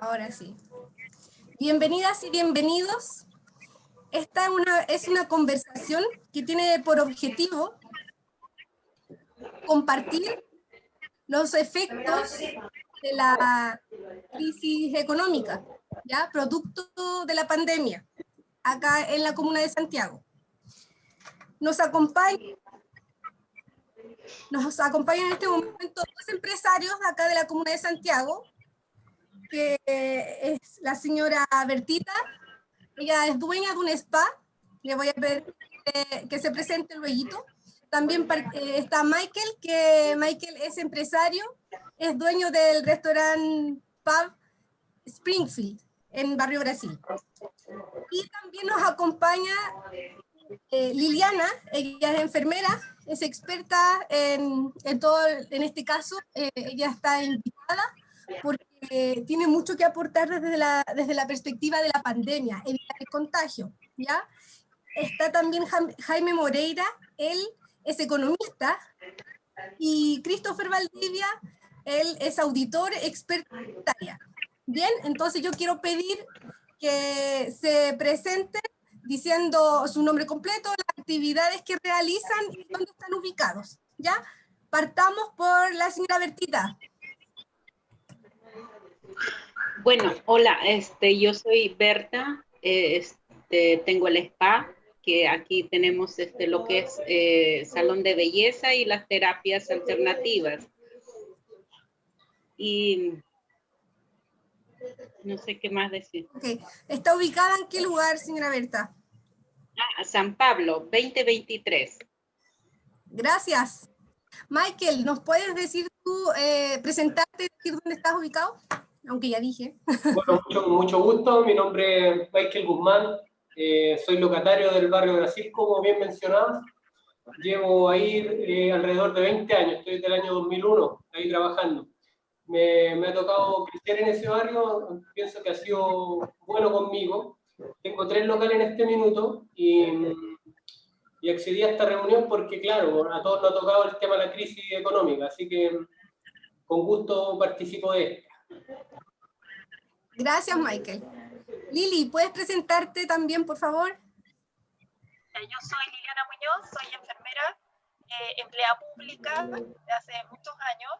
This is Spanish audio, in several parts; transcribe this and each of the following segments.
Ahora sí. Bienvenidas y bienvenidos. Esta es una conversación que tiene por objetivo compartir los efectos de la crisis económica, ¿ya? Producto de la pandemia, acá en la comuna de Santiago. Nos acompañan en este momento dos empresarios acá de la comuna de Santiago, que es la señora Bertita. Ella es dueña de un spa. Le voy a pedir que se presente luego. También está Michael, que Michael es empresario, es dueño del restaurante Pub Springfield en Barrio Brasil. Y también nos acompaña Liliana. Ella es enfermera, es experta en todo, en este caso. Ella está invitada porque tiene mucho que aportar desde la perspectiva de la pandemia, evitar el contagio, ¿ya? Está también Jaime Moreira, él es economista, y Christopher Valdivia, él es auditor experto en área. Bien, entonces yo quiero pedir que se presenten diciendo su nombre completo, las actividades que realizan y dónde están ubicados, ¿ya? Partamos por la señora Bertita. Bueno, hola, yo soy Berta, tengo el spa, que aquí tenemos lo que es salón de belleza y las terapias alternativas. Y no sé qué más decir. Okay. ¿Está ubicada en qué lugar, señora Berta? San Pablo, 2023. Gracias. Michael, ¿nos puedes decir tú, presentarte, decir dónde estás ubicado? Aunque ya dije. Bueno, mucho gusto. Mi nombre es Michael Guzmán. Soy locatario del barrio Brasil, como bien mencionabas. Llevo ahí alrededor de 20 años. Estoy desde el año 2001 ahí trabajando. Me ha tocado crecer en ese barrio. Pienso que ha sido bueno conmigo. Tengo 3 locales en este minuto y accedí a esta reunión porque, claro, a todos nos ha tocado el tema de la crisis económica. Así que con gusto participo de esto. Gracias, Michael. Lili, ¿puedes presentarte también, por favor? Yo soy Liliana Muñoz, soy enfermera, empleada pública de hace muchos años.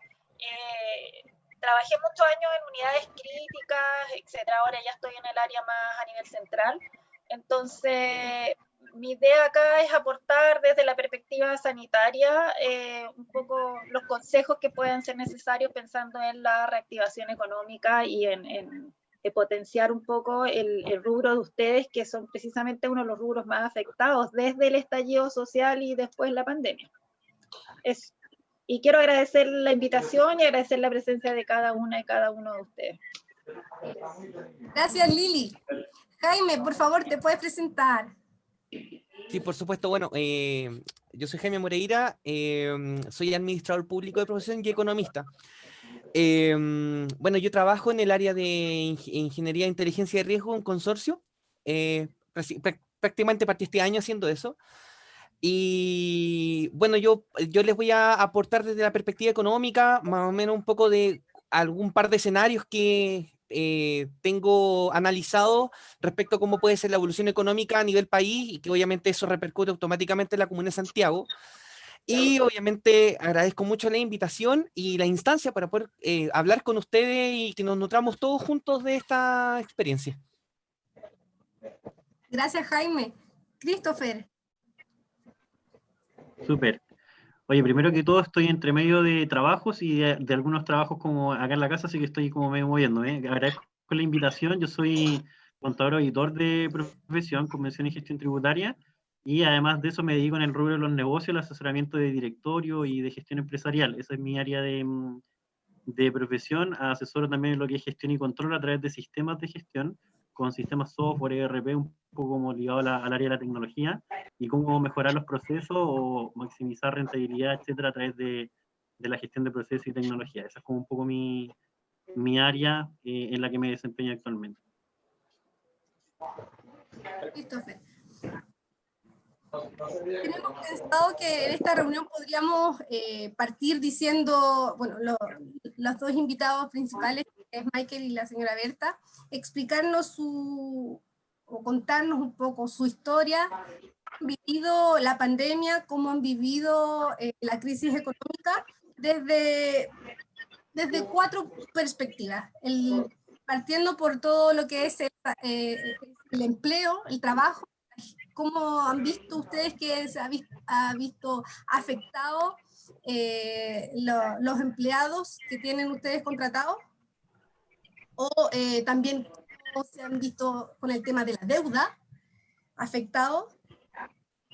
Trabajé muchos años en unidades críticas, etc. Ahora ya estoy en el área más a nivel central. Entonces, mi idea acá es aportar desde la perspectiva sanitaria un poco los consejos que puedan ser necesarios pensando en la reactivación económica y en potenciar un poco el rubro de ustedes, que son precisamente uno de los rubros más afectados desde el estallido social y después la pandemia. Eso. Y quiero agradecer la invitación y agradecer la presencia de cada una y cada uno de ustedes. Gracias, Lili. Jaime, por favor, ¿te puedes presentar? Sí, por supuesto. Bueno, yo soy Jaime Moreira, soy administrador público de profesión y economista. Bueno, yo trabajo en el área de ingeniería de inteligencia de riesgo, un consorcio. Prácticamente partí este año haciendo eso. Y bueno, yo les voy a aportar desde la perspectiva económica, más o menos un poco de algún par de escenarios que tengo analizado respecto a cómo puede ser la evolución económica a nivel país y que obviamente eso repercute automáticamente en la comuna de Santiago. Y obviamente agradezco mucho la invitación y la instancia para poder hablar con ustedes y que nos nutramos todos juntos de esta experiencia. Gracias, Jaime. Christopher. Súper. Oye, primero que todo estoy entre medio de trabajos y de algunos trabajos como acá en la casa, así que estoy como medio moviéndome. Agradezco la invitación. Yo soy contador auditor de profesión, convención y gestión tributaria, y además de eso me dedico en el rubro de los negocios, el asesoramiento de directorio y de gestión empresarial. Esa es mi área de profesión. Asesoro también en lo que es gestión y control a través de sistemas de gestión, con sistemas software, ERP, un poco como ligado al área de la tecnología, y cómo mejorar los procesos o maximizar rentabilidad, etcétera, a través de la gestión de procesos y tecnología. Esa es como un poco mi área en la que me desempeño actualmente. Christopher. Tenemos pensado que en esta reunión podríamos partir diciendo, bueno, los dos invitados principales es Michael y la señora Berta, explicarnos o contarnos un poco su historia, cómo han vivido la pandemia, cómo han vivido la crisis económica desde 4 perspectivas. Partiendo por todo lo que es el empleo, el trabajo, cómo han visto ustedes que se ha visto afectado los empleados que tienen ustedes contratados, o también cómo se han visto con el tema de la deuda afectado,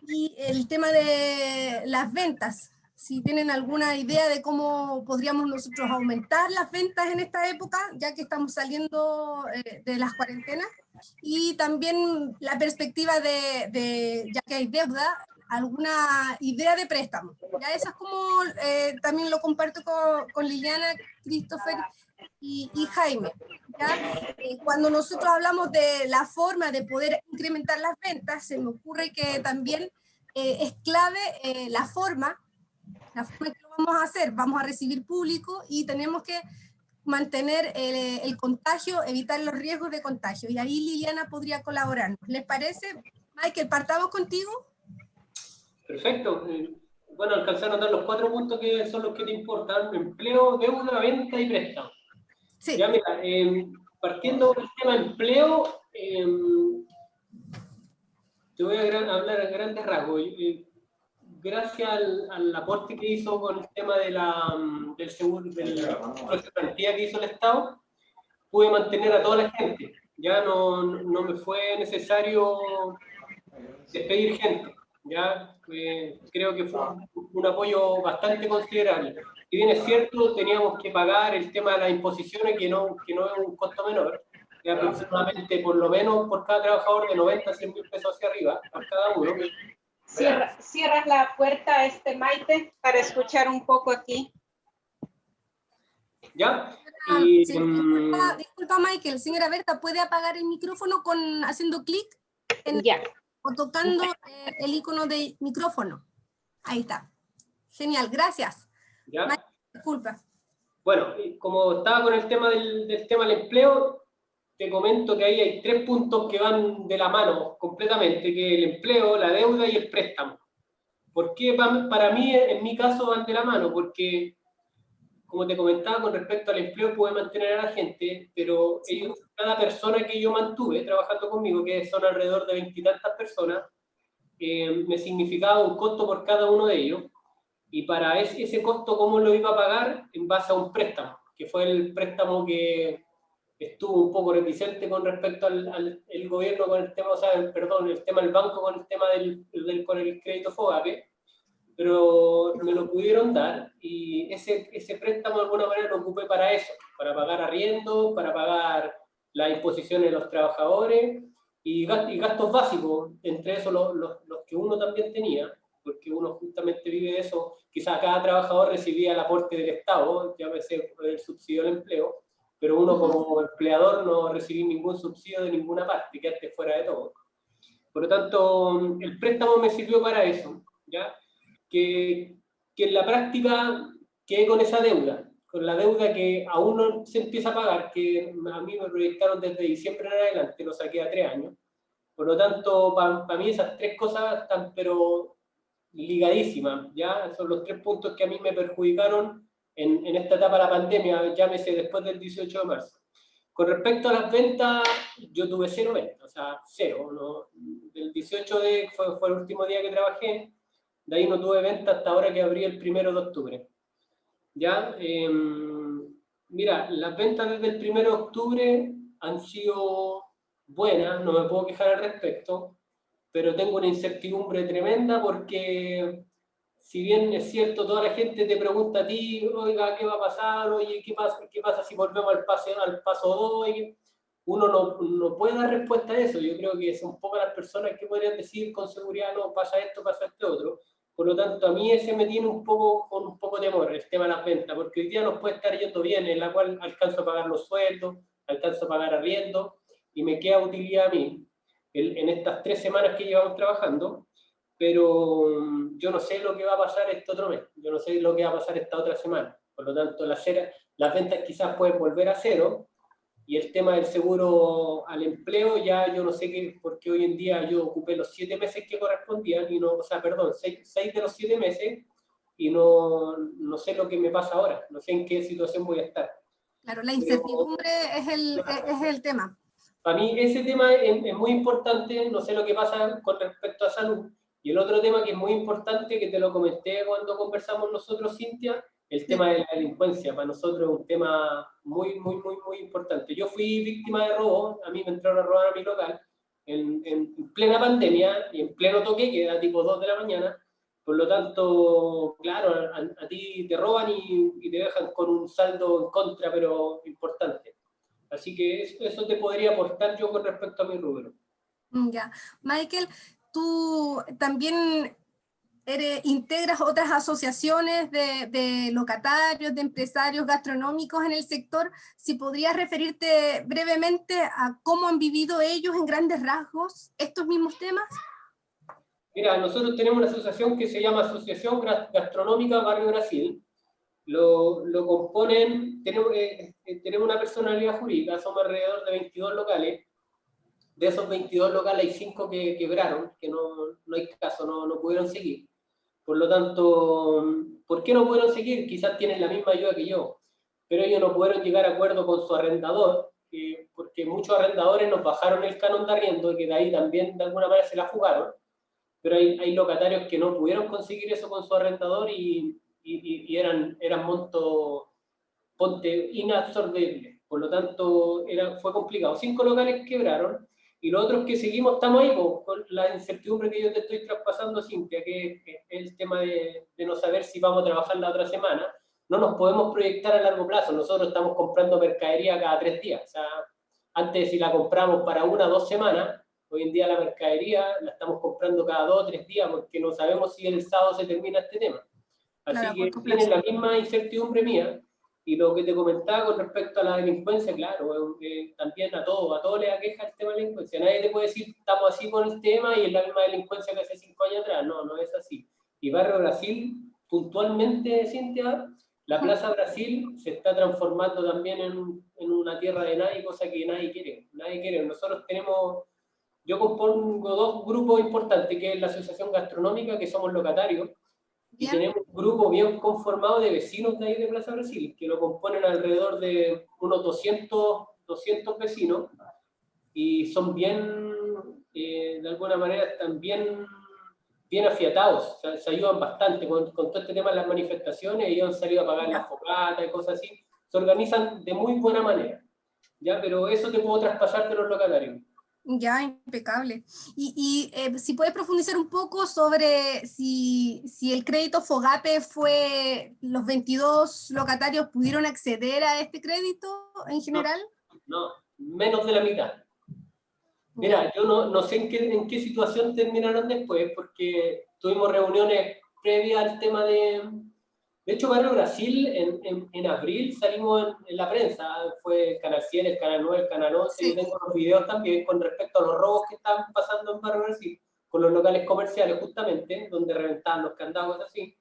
y el tema de las ventas. Si tienen alguna idea de cómo podríamos nosotros aumentar las ventas en esta época, ya que estamos saliendo de las cuarentenas, y también la perspectiva ya que hay deuda, alguna idea de préstamo. Ya eso es como, también lo comparto con Liliana, Christopher y Jaime. ¿Ya? Cuando nosotros hablamos de la forma de poder incrementar las ventas, se me ocurre que también es clave la forma en que lo vamos a hacer. Vamos a recibir público y tenemos que mantener el contagio, evitar los riesgos de contagio. Y ahí Liliana podría colaborarnos. ¿Les parece? Michael, partamos contigo. Perfecto. Bueno, alcanzaron a dar los 4 puntos que son los que te importan: empleo, deuda, venta y préstamo. Sí. Ya, mira, partiendo del tema empleo, te voy a hablar a grandes rasgos. Gracias al aporte que hizo con el tema del seguro, de la garantía que hizo el Estado, pude mantener a toda la gente. Ya no me fue necesario despedir gente. Ya creo que fue un apoyo bastante considerable. Si bien es cierto, teníamos que pagar el tema de las imposiciones, que no es un costo menor, que aproximadamente, por lo menos por cada trabajador, de 90 a 100 mil pesos hacia arriba, por cada uno. Cierras la puerta, Maite, para escuchar un poco aquí. ¿Ya? Sí, disculpa, Michael, señora Berta, ¿puede apagar el micrófono haciendo clic o tocando el icono de micrófono? Ahí está. Genial, gracias. ¿Ya? Michael, disculpa. Bueno, como estaba con el tema del tema del empleo, te comento que ahí hay 3 puntos que van de la mano completamente, que el empleo, la deuda y el préstamo. ¿Por qué para mí, en mi caso, van de la mano? Porque, como te comentaba, con respecto al empleo pude mantener a la gente, pero cada persona que yo mantuve trabajando conmigo, que son alrededor de 20 y tantas personas, me significaba un costo por cada uno de ellos, y para ese costo, ¿cómo lo iba a pagar? En base a un préstamo, que fue el préstamo que estuvo un poco reticente con respecto al gobierno con el tema, el tema del banco con el tema con el crédito FOGAPE, pero me lo pudieron dar, y ese préstamo de alguna manera lo ocupé para eso, para pagar arriendo, para pagar las imposiciones de los trabajadores y gastos básicos, entre eso los que uno también tenía, porque uno justamente vive de eso. Quizás cada trabajador recibía el aporte del Estado, llámese el subsidio al empleo, pero uno como empleador no recibía ningún subsidio de ninguna parte, quedaste fuera de todo. Por lo tanto, el préstamo me sirvió para eso, ¿ya? Que en la práctica quedé con esa deuda, con la deuda que aún no se empieza a pagar, que a mí me proyectaron desde diciembre en adelante, lo saqué a 3 años. Por lo tanto, para mí esas 3 cosas están pero ligadísimas, ¿ya? Son los 3 puntos que a mí me perjudicaron en esta etapa de la pandemia, llámese después del 18 de marzo. Con respecto a las ventas, yo tuve 0 ventas, o sea, 0. ¿No? Del 18 fue el último día que trabajé, de ahí no tuve ventas hasta ahora que abrí el 1 de octubre. ¿Ya? Mira, las ventas desde el 1 de octubre han sido buenas, no me puedo quejar al respecto, pero tengo una incertidumbre tremenda porque, si bien es cierto, toda la gente te pregunta a ti, oiga, ¿qué va a pasar? Oye, ¿qué pasa si volvemos al paso 2? Uno no puede dar respuesta a eso. Yo creo que son pocas las personas que podrían decir con seguridad, no, pasa esto, pasa esto otro. Por lo tanto, a mí ese me tiene con un poco temor, el tema de las ventas, porque hoy día nos puede estar yendo bien, en la cual alcanzo a pagar los sueldos, alcanzo a pagar arriendo, y me queda utilidad a mí en estas 3 semanas que llevamos trabajando, pero yo no sé lo que va a pasar este otro mes, yo no sé lo que va a pasar esta otra semana. Por lo tanto, las ventas quizás pueden volver a cero, y el tema del seguro al empleo, ya yo no sé qué, porque hoy en día yo ocupé los 7 meses que correspondían, y no, o sea, perdón, 6 de los 7 meses, y no sé lo que me pasa ahora, no sé en qué situación voy a estar. Claro, la incertidumbre es el tema. Para mí ese tema es muy importante, no sé lo que pasa con respecto a salud. Y el otro tema que es muy importante, que te lo comenté cuando conversamos nosotros, Cintia, el tema de la delincuencia. Para nosotros es un tema muy, muy, muy, muy importante. Yo fui víctima de robo, a mí me entraron a robar a mi local en plena pandemia y en pleno toque, que era tipo 2 de la mañana. Por lo tanto, claro, a ti te roban y te dejan con un saldo en contra, pero importante. Así que eso te podría aportar yo con respecto a mi rubro. Ya. Michael, tú también integras otras asociaciones de locatarios, de empresarios gastronómicos en el sector. Si podrías referirte brevemente a cómo han vivido ellos en grandes rasgos estos mismos temas. Mira, nosotros tenemos una asociación que se llama Asociación Gastronómica Barrio Brasil. Lo componen, tenemos una personalidad jurídica, somos alrededor de 22 locales. De esos 22 locales hay 5 que quebraron, que no hay caso, no pudieron seguir. Por lo tanto, ¿por qué no pudieron seguir? Quizás tienen la misma ayuda que yo, pero ellos no pudieron llegar a acuerdo con su arrendador, porque muchos arrendadores nos bajaron el canon de arriendo, que de ahí también de alguna manera se la jugaron, pero hay locatarios que no pudieron conseguir eso con su arrendador y eran montos, ponte, inabsorbibles. Por lo tanto, fue complicado. 5 locales quebraron, y los otros que seguimos estamos ahí, con la incertidumbre que yo te estoy traspasando, Cintia, que es el tema de no saber si vamos a trabajar la otra semana. No nos podemos proyectar a largo plazo. Nosotros estamos comprando mercadería cada 3 días. O sea, antes si la compramos para 1 o 2 semanas, hoy en día la mercadería la estamos comprando cada 2 o 3 días, porque no sabemos si el sábado se termina este tema. Así claro, que tienen la misma incertidumbre mía. Y lo que te comentaba con respecto a la delincuencia, claro, también a todos les aqueja el tema de la delincuencia. Nadie te puede decir, estamos así con el tema y es la misma delincuencia que hace 5 años atrás. No es así. Y Barrio Brasil, puntualmente, Cintia, la Plaza Brasil se está transformando también en una tierra de nadie, cosa que nadie quiere. Nadie quiere. Nosotros yo compongo 2 grupos importantes, que es la Asociación Gastronómica, que somos locatarios, y tenemos un grupo bien conformado de vecinos de ahí de Plaza Brasil, que lo componen alrededor de unos 200 vecinos, y son bien, de alguna manera, están bien afiatados, o sea, se ayudan bastante con todo este tema de las manifestaciones. Ellos han salido a pagar las fogatas y cosas así, se organizan de muy buena manera, ¿ya? Pero eso te puedo traspasar de los locatarios. Ya, impecable. Y si puedes profundizar un poco sobre si el crédito FOGAPE los 22 locatarios pudieron acceder a este crédito en general. No, menos de la mitad. Mira, yo no sé en qué situación terminaron después, porque tuvimos reuniones previas al tema de hecho, Barrio Brasil, en abril salimos en la prensa, fue el Canal 100, el Canal 9, el Canal 11, sí. Yo tengo los videos también con respecto a los robos que estaban pasando en Barrio Brasil, con los locales comerciales justamente, donde reventaban los candados así.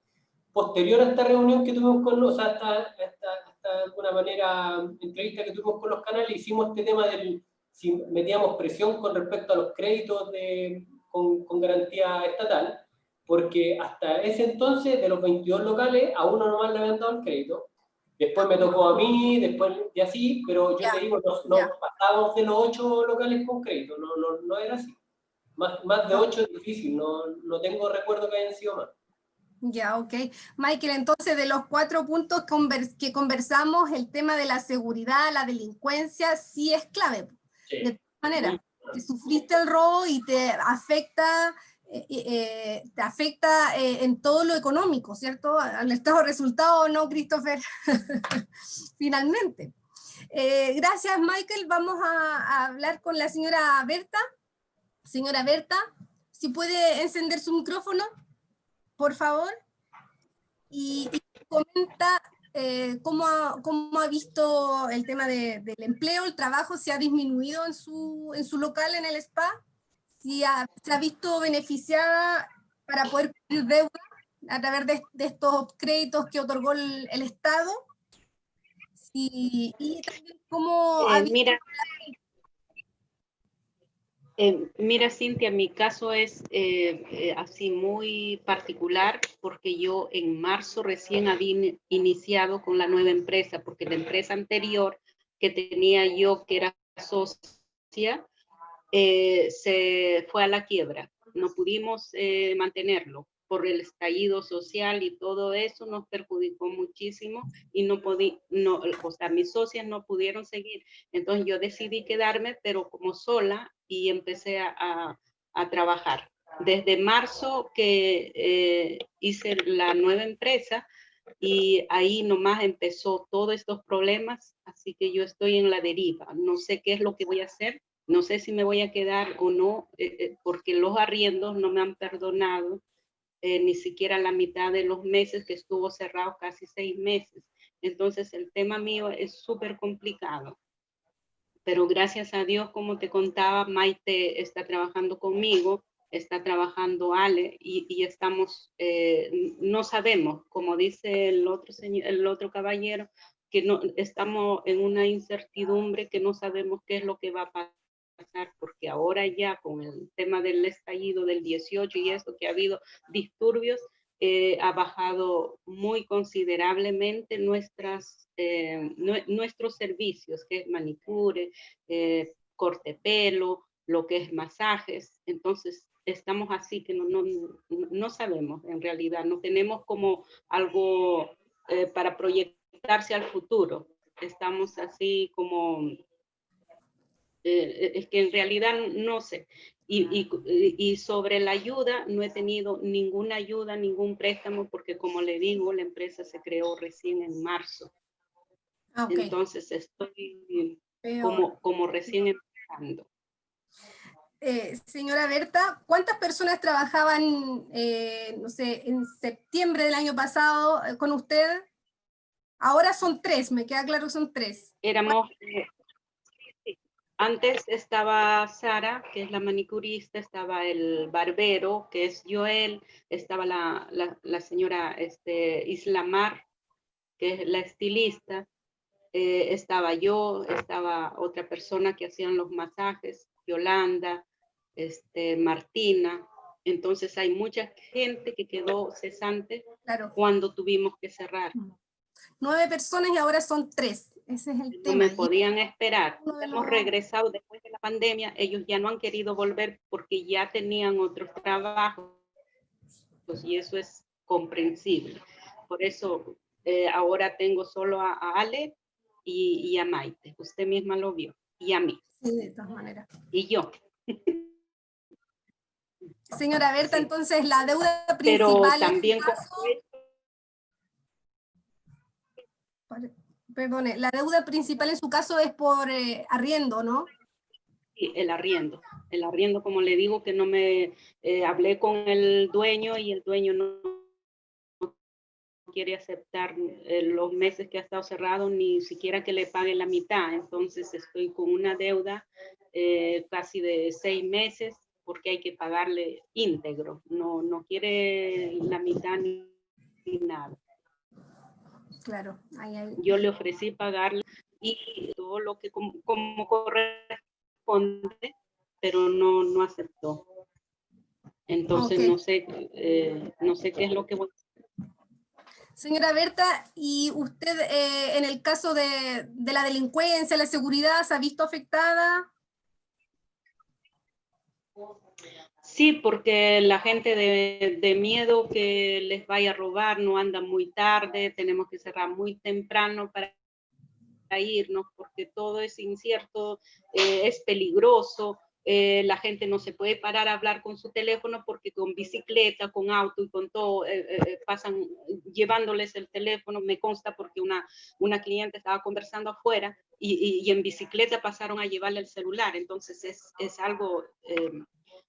Posterior a esta reunión que tuvimos o sea, hasta de alguna manera, entrevista que tuvimos con los canales, hicimos este tema si metíamos presión con respecto a los créditos con garantía estatal, porque hasta ese entonces, de los 22 locales, a uno nomás le habían dado el crédito. Después me tocó a mí, después y así, pero yo te digo, no pasábamos de los 8 locales con crédito, no era así. Más de 8 es difícil, no tengo recuerdo que hayan sido más. Ya, ok. Michael, entonces de los 4 puntos que conversamos, el tema de la seguridad, la delincuencia, sí es clave. Sí. De todas maneras, si sufriste el robo y te afecta en todo lo económico, ¿cierto? Al estado de resultado o no, Christopher. Finalmente. Gracias, Michael. Vamos a hablar con la señora Berta. Señora Berta, si puede encender su micrófono, por favor, y comenta cómo ha visto el tema del empleo, el trabajo, si ha disminuido en su local, en el spa, si se ha visto beneficiada para poder cubrir deuda a través de estos créditos que otorgó el Estado, y también cómo ha visto... Mira, Cintia, mi caso es así muy particular porque yo en marzo recién había iniciado con la nueva empresa, porque la empresa anterior que tenía yo, que era socia, se fue a la quiebra. No pudimos mantenerlo por el estallido social y todo eso nos perjudicó muchísimo y o sea, mis socias no pudieron seguir. Entonces yo decidí quedarme, pero como sola, y empecé a trabajar. Desde marzo que hice la nueva empresa y ahí nomás empezó todos estos problemas, así que yo estoy en la deriva. No sé qué es lo que voy a hacer, no sé si me voy a quedar o no, porque los arriendos no me han perdonado. Ni siquiera la mitad de los meses que estuvo cerrado, casi 6 meses. Entonces el tema mío es súper complicado. Pero gracias a Dios, como te contaba, Maite está trabajando conmigo, está trabajando Ale y estamos, no sabemos, como dice el otro caballero, que no, estamos en una incertidumbre que no sabemos qué es lo que va a pasar, porque ahora ya con el tema del estallido del 18 y eso que ha habido disturbios, ha bajado muy considerablemente nuestros servicios, que es manicure, corte pelo, lo que es masajes. Entonces estamos así que no sabemos en realidad, no tenemos como algo para proyectarse al futuro. Estamos así como... es que en realidad no sé. Y sobre la ayuda, no he tenido ninguna ayuda, ningún préstamo, porque como le digo, la empresa se creó recién en marzo. Okay. Entonces estoy como recién empezando. Señora Berta, ¿cuántas personas trabajaban, no sé, en septiembre del año pasado con usted? Ahora son 3, me queda claro que son 3. Éramos... Antes estaba Sara, que es la manicurista, estaba el barbero, que es Joel, estaba la señora Islamar, que es la estilista, estaba yo, estaba otra persona que hacían los masajes, Yolanda, Martina. Entonces hay mucha gente que quedó cesante cuando tuvimos que cerrar. 9 personas y ahora son 3. Ese es el tema. No me podían esperar. Hemos regresado después de la pandemia. Ellos ya no han querido volver porque ya tenían otros trabajos y eso es comprensible. Por eso ahora tengo solo a Ale y a Maite. Usted misma lo vio. Y a mí. Sí, de todas maneras. Y yo. Señora Berta, sí. Entonces la deuda principal... Pero también... Perdone, la deuda principal en su caso es por arriendo, ¿no? Sí, el arriendo, como le digo, que no me hablé con el dueño y el dueño no quiere aceptar los meses que ha estado cerrado, ni siquiera que le pague la mitad. Entonces estoy con una deuda casi de 6 meses porque hay que pagarle íntegro, no quiere la mitad ni nada. Claro, yo le ofrecí pagarle y todo lo que como corresponde, pero no aceptó. Entonces no sé qué es lo que voy a hacer. Señora Berta, ¿y usted en el caso de la delincuencia, la seguridad, se ha visto afectada? Sí, porque la gente de miedo que les vaya a robar no anda muy tarde, tenemos que cerrar muy temprano para irnos porque todo es incierto, es peligroso, la gente no se puede parar a hablar con su teléfono porque con bicicleta, con auto y con todo pasan llevándoles el teléfono. Me consta porque una cliente estaba conversando afuera y en bicicleta pasaron a llevarle el celular. Entonces es algo...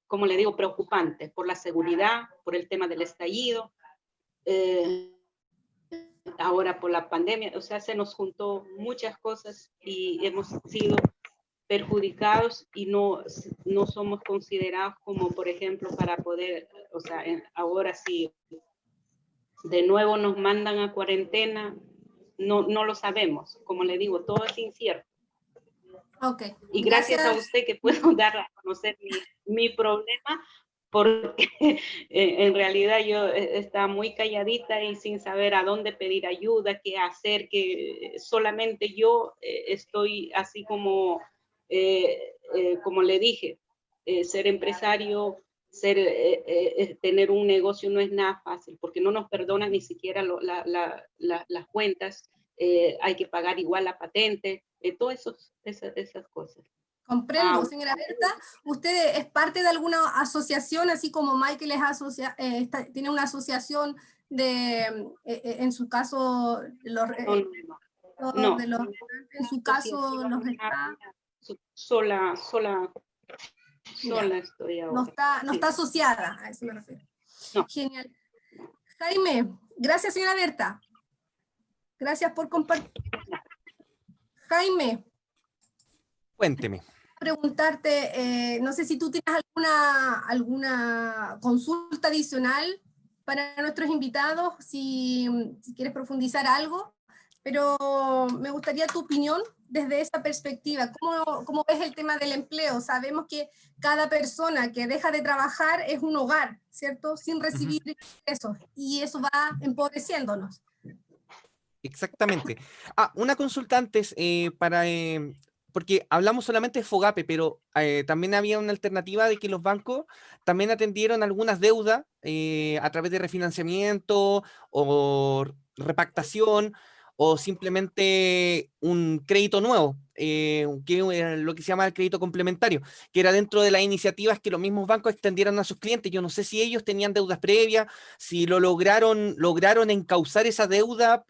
como le digo, preocupante por la seguridad, por el tema del estallido, ahora por la pandemia. O sea, se nos juntó muchas cosas y hemos sido perjudicados y no somos considerados como, por ejemplo, para poder, o sea, ahora sí, de nuevo nos mandan a cuarentena, no lo sabemos. Como le digo, todo es incierto. Ok. Y gracias a usted que puedo dar a conocer mi problema, porque en realidad yo estaba muy calladita y sin saber a dónde pedir ayuda, qué hacer, que solamente yo estoy así como le dije, ser empresario, tener un negocio no es nada fácil, porque no nos perdonan ni siquiera las cuentas, hay que pagar igual la patente, todas esas cosas. Comprendo, señora Berta. ¿Usted es parte de alguna asociación, así como Michael es tiene una asociación en su caso, No, en su caso, los está... Sola estoy ahora. No está asociada, a eso me refiero. No. Genial. Jaime, gracias, señora Berta. Gracias por compartir. Jaime. Cuénteme. Preguntarte, no sé si tú tienes alguna consulta adicional para nuestros invitados, si quieres profundizar algo, pero me gustaría tu opinión desde esa perspectiva. ¿Cómo ves el tema del empleo? Sabemos que cada persona que deja de trabajar es un hogar, ¿cierto? Sin recibir ingresos, y eso va empobreciéndonos. Exactamente. Una consulta antes porque hablamos solamente de FOGAPE, pero también había una alternativa de que los bancos también atendieron algunas deudas a través de refinanciamiento o repactación o simplemente un crédito nuevo, que era lo que se llama el crédito complementario, que era dentro de las iniciativas que los mismos bancos extendieron a sus clientes. Yo no sé si ellos tenían deudas previas, si lograron encauzar esa deuda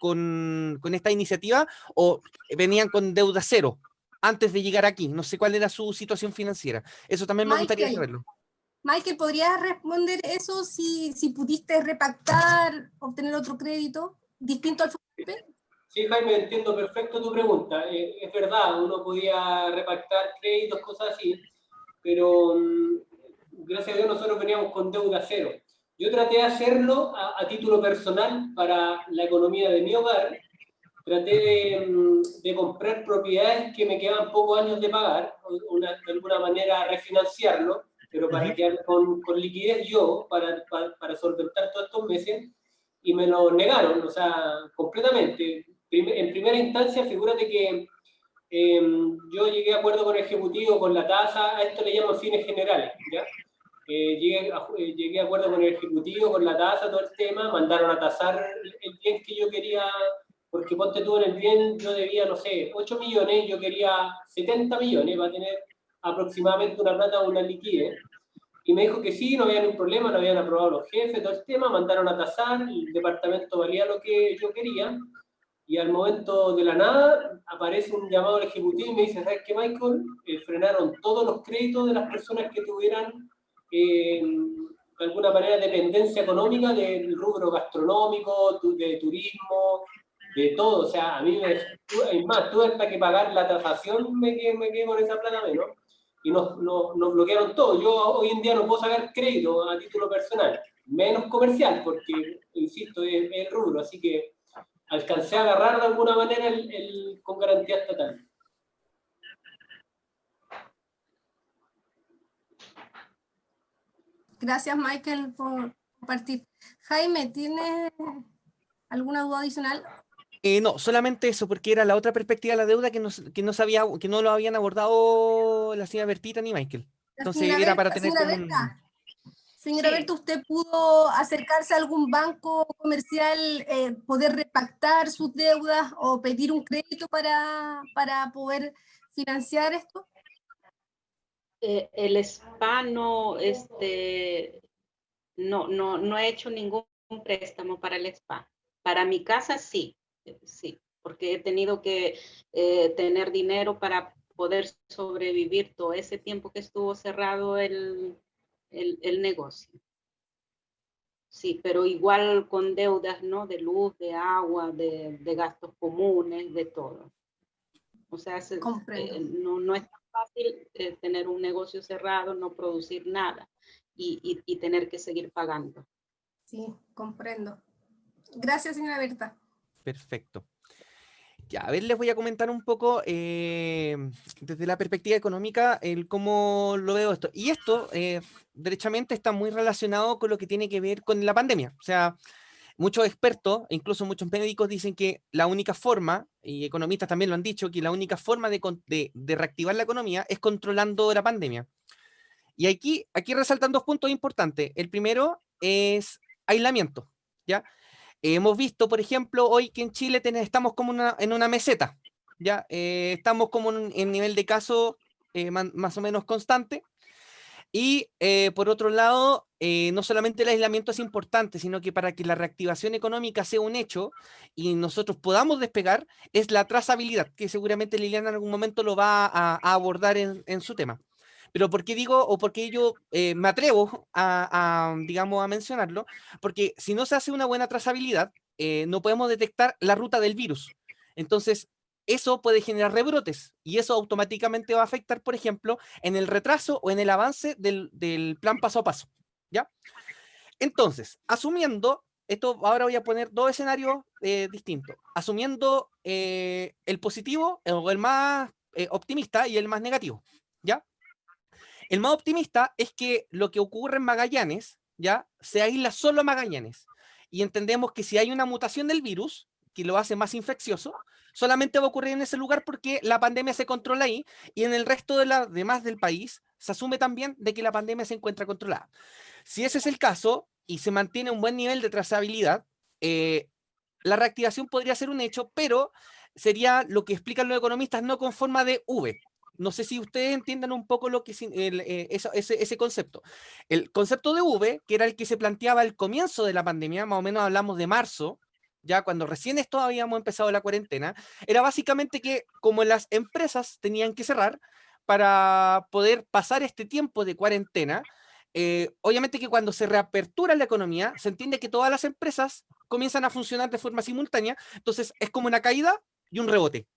con esta iniciativa, o venían con deuda cero antes de llegar aquí. No sé cuál era su situación financiera. Eso también me gustaría saberlo. Michael, ¿podrías responder eso si pudiste repactar, obtener otro crédito distinto al FOGAPE? Sí, Jaime, entiendo perfecto tu pregunta. Es verdad, uno podía repactar créditos, cosas así, pero gracias a Dios nosotros veníamos con deuda cero. Yo traté de hacerlo a título personal para la economía de mi hogar. Traté de comprar propiedades que me quedaban pocos años de pagar, de alguna manera refinanciarlo, pero para quedar con liquidez yo, para solventar todos estos meses, y me lo negaron, o sea, completamente. En primera instancia, figúrate que yo llegué a acuerdo con el Ejecutivo, con la tasa, a esto le llaman fines generales, ¿ya? Llegué a acuerdo con el Ejecutivo, con la tasa, todo el tema, mandaron a tasar el bien que yo quería, porque ponte tú, en el bien yo debía, no sé, 8 millones, yo quería 70 millones, va a tener aproximadamente una plata o una liquidez. Y me dijo que sí, no había ningún problema, lo habían aprobado los jefes, todo el tema, mandaron a tasar, el departamento valía lo que yo quería, y al momento de la nada aparece un llamado al ejecutivo y me dice, ¿sabes qué, Michael? Frenaron todos los créditos de las personas que tuvieran de alguna manera dependencia económica del rubro gastronómico, de turismo, de todo. O sea, a mí es más, tuve hasta que pagar la tasación, me quedé con esa plata menos, y nos bloquearon todo. Yo hoy en día no puedo sacar crédito a título personal, menos comercial, porque, insisto, es el rubro, así que alcancé a agarrar de alguna manera con garantía estatal. Gracias, Michael, por compartir. Jaime, ¿tienes alguna duda adicional? No, solamente eso, porque era la otra perspectiva de la deuda que no lo habían abordado la señora Bertita ni Michael. Entonces era para tener como Señora Sí. Berta, ¿usted pudo acercarse a algún banco comercial, poder repactar sus deudas o pedir un crédito para poder financiar esto? El SPA no he hecho ningún préstamo para el SPA. Para mi casa sí, porque he tenido que tener dinero para poder sobrevivir todo ese tiempo que estuvo cerrado el negocio. Sí, pero igual con deudas, ¿no? De luz, de agua, de gastos comunes, de todo. O sea, no es tan fácil tener un negocio cerrado, no producir nada y tener que seguir pagando. Sí, comprendo. Gracias, señora Berta. Perfecto. Ya, a ver, les voy a comentar un poco desde la perspectiva económica el cómo lo veo esto. Y esto, derechamente, está muy relacionado con lo que tiene que ver con la pandemia. O sea, muchos expertos, e incluso muchos médicos, dicen que la única forma, y economistas también lo han dicho, que la única forma de reactivar la economía es controlando la pandemia. Y aquí resaltan dos puntos importantes. El primero es aislamiento, ¿ya? Hemos visto, por ejemplo, hoy que en Chile estamos como en una meseta, ¿ya? Estamos como en nivel de caso más o menos constante. Y por otro lado, no solamente el aislamiento es importante, sino que para que la reactivación económica sea un hecho y nosotros podamos despegar, es la trazabilidad, que seguramente Liliana en algún momento lo va a abordar en su tema. Pero ¿por qué digo o por qué yo me atrevo digamos, a mencionarlo? Porque si no se hace una buena trazabilidad, no podemos detectar la ruta del virus. Entonces, eso puede generar rebrotes y eso automáticamente va a afectar, por ejemplo, en el retraso o en el avance del plan paso a paso, ¿ya? Entonces, asumiendo, esto ahora voy a poner dos escenarios distintos, asumiendo el positivo o el más optimista y el más negativo, ¿ya? El más optimista es que lo que ocurre en Magallanes, ¿ya? Se aísla solo a Magallanes. Y entendemos que si hay una mutación del virus, que lo hace más infeccioso, solamente va a ocurrir en ese lugar porque la pandemia se controla ahí y en el resto de la demás del país se asume también de que la pandemia se encuentra controlada. Si ese es el caso y se mantiene un buen nivel de trazabilidad, la reactivación podría ser un hecho, pero sería lo que explican los economistas no con forma de V. No sé si ustedes entiendan un poco lo que es ese concepto. El concepto de V, que era el que se planteaba al comienzo de la pandemia, más o menos hablamos de marzo, ya cuando recién esto habíamos empezado la cuarentena, era básicamente que como las empresas tenían que cerrar para poder pasar este tiempo de cuarentena, obviamente que cuando se reapertura la economía, se entiende que todas las empresas comienzan a funcionar de forma simultánea, entonces es como una caída y un rebote.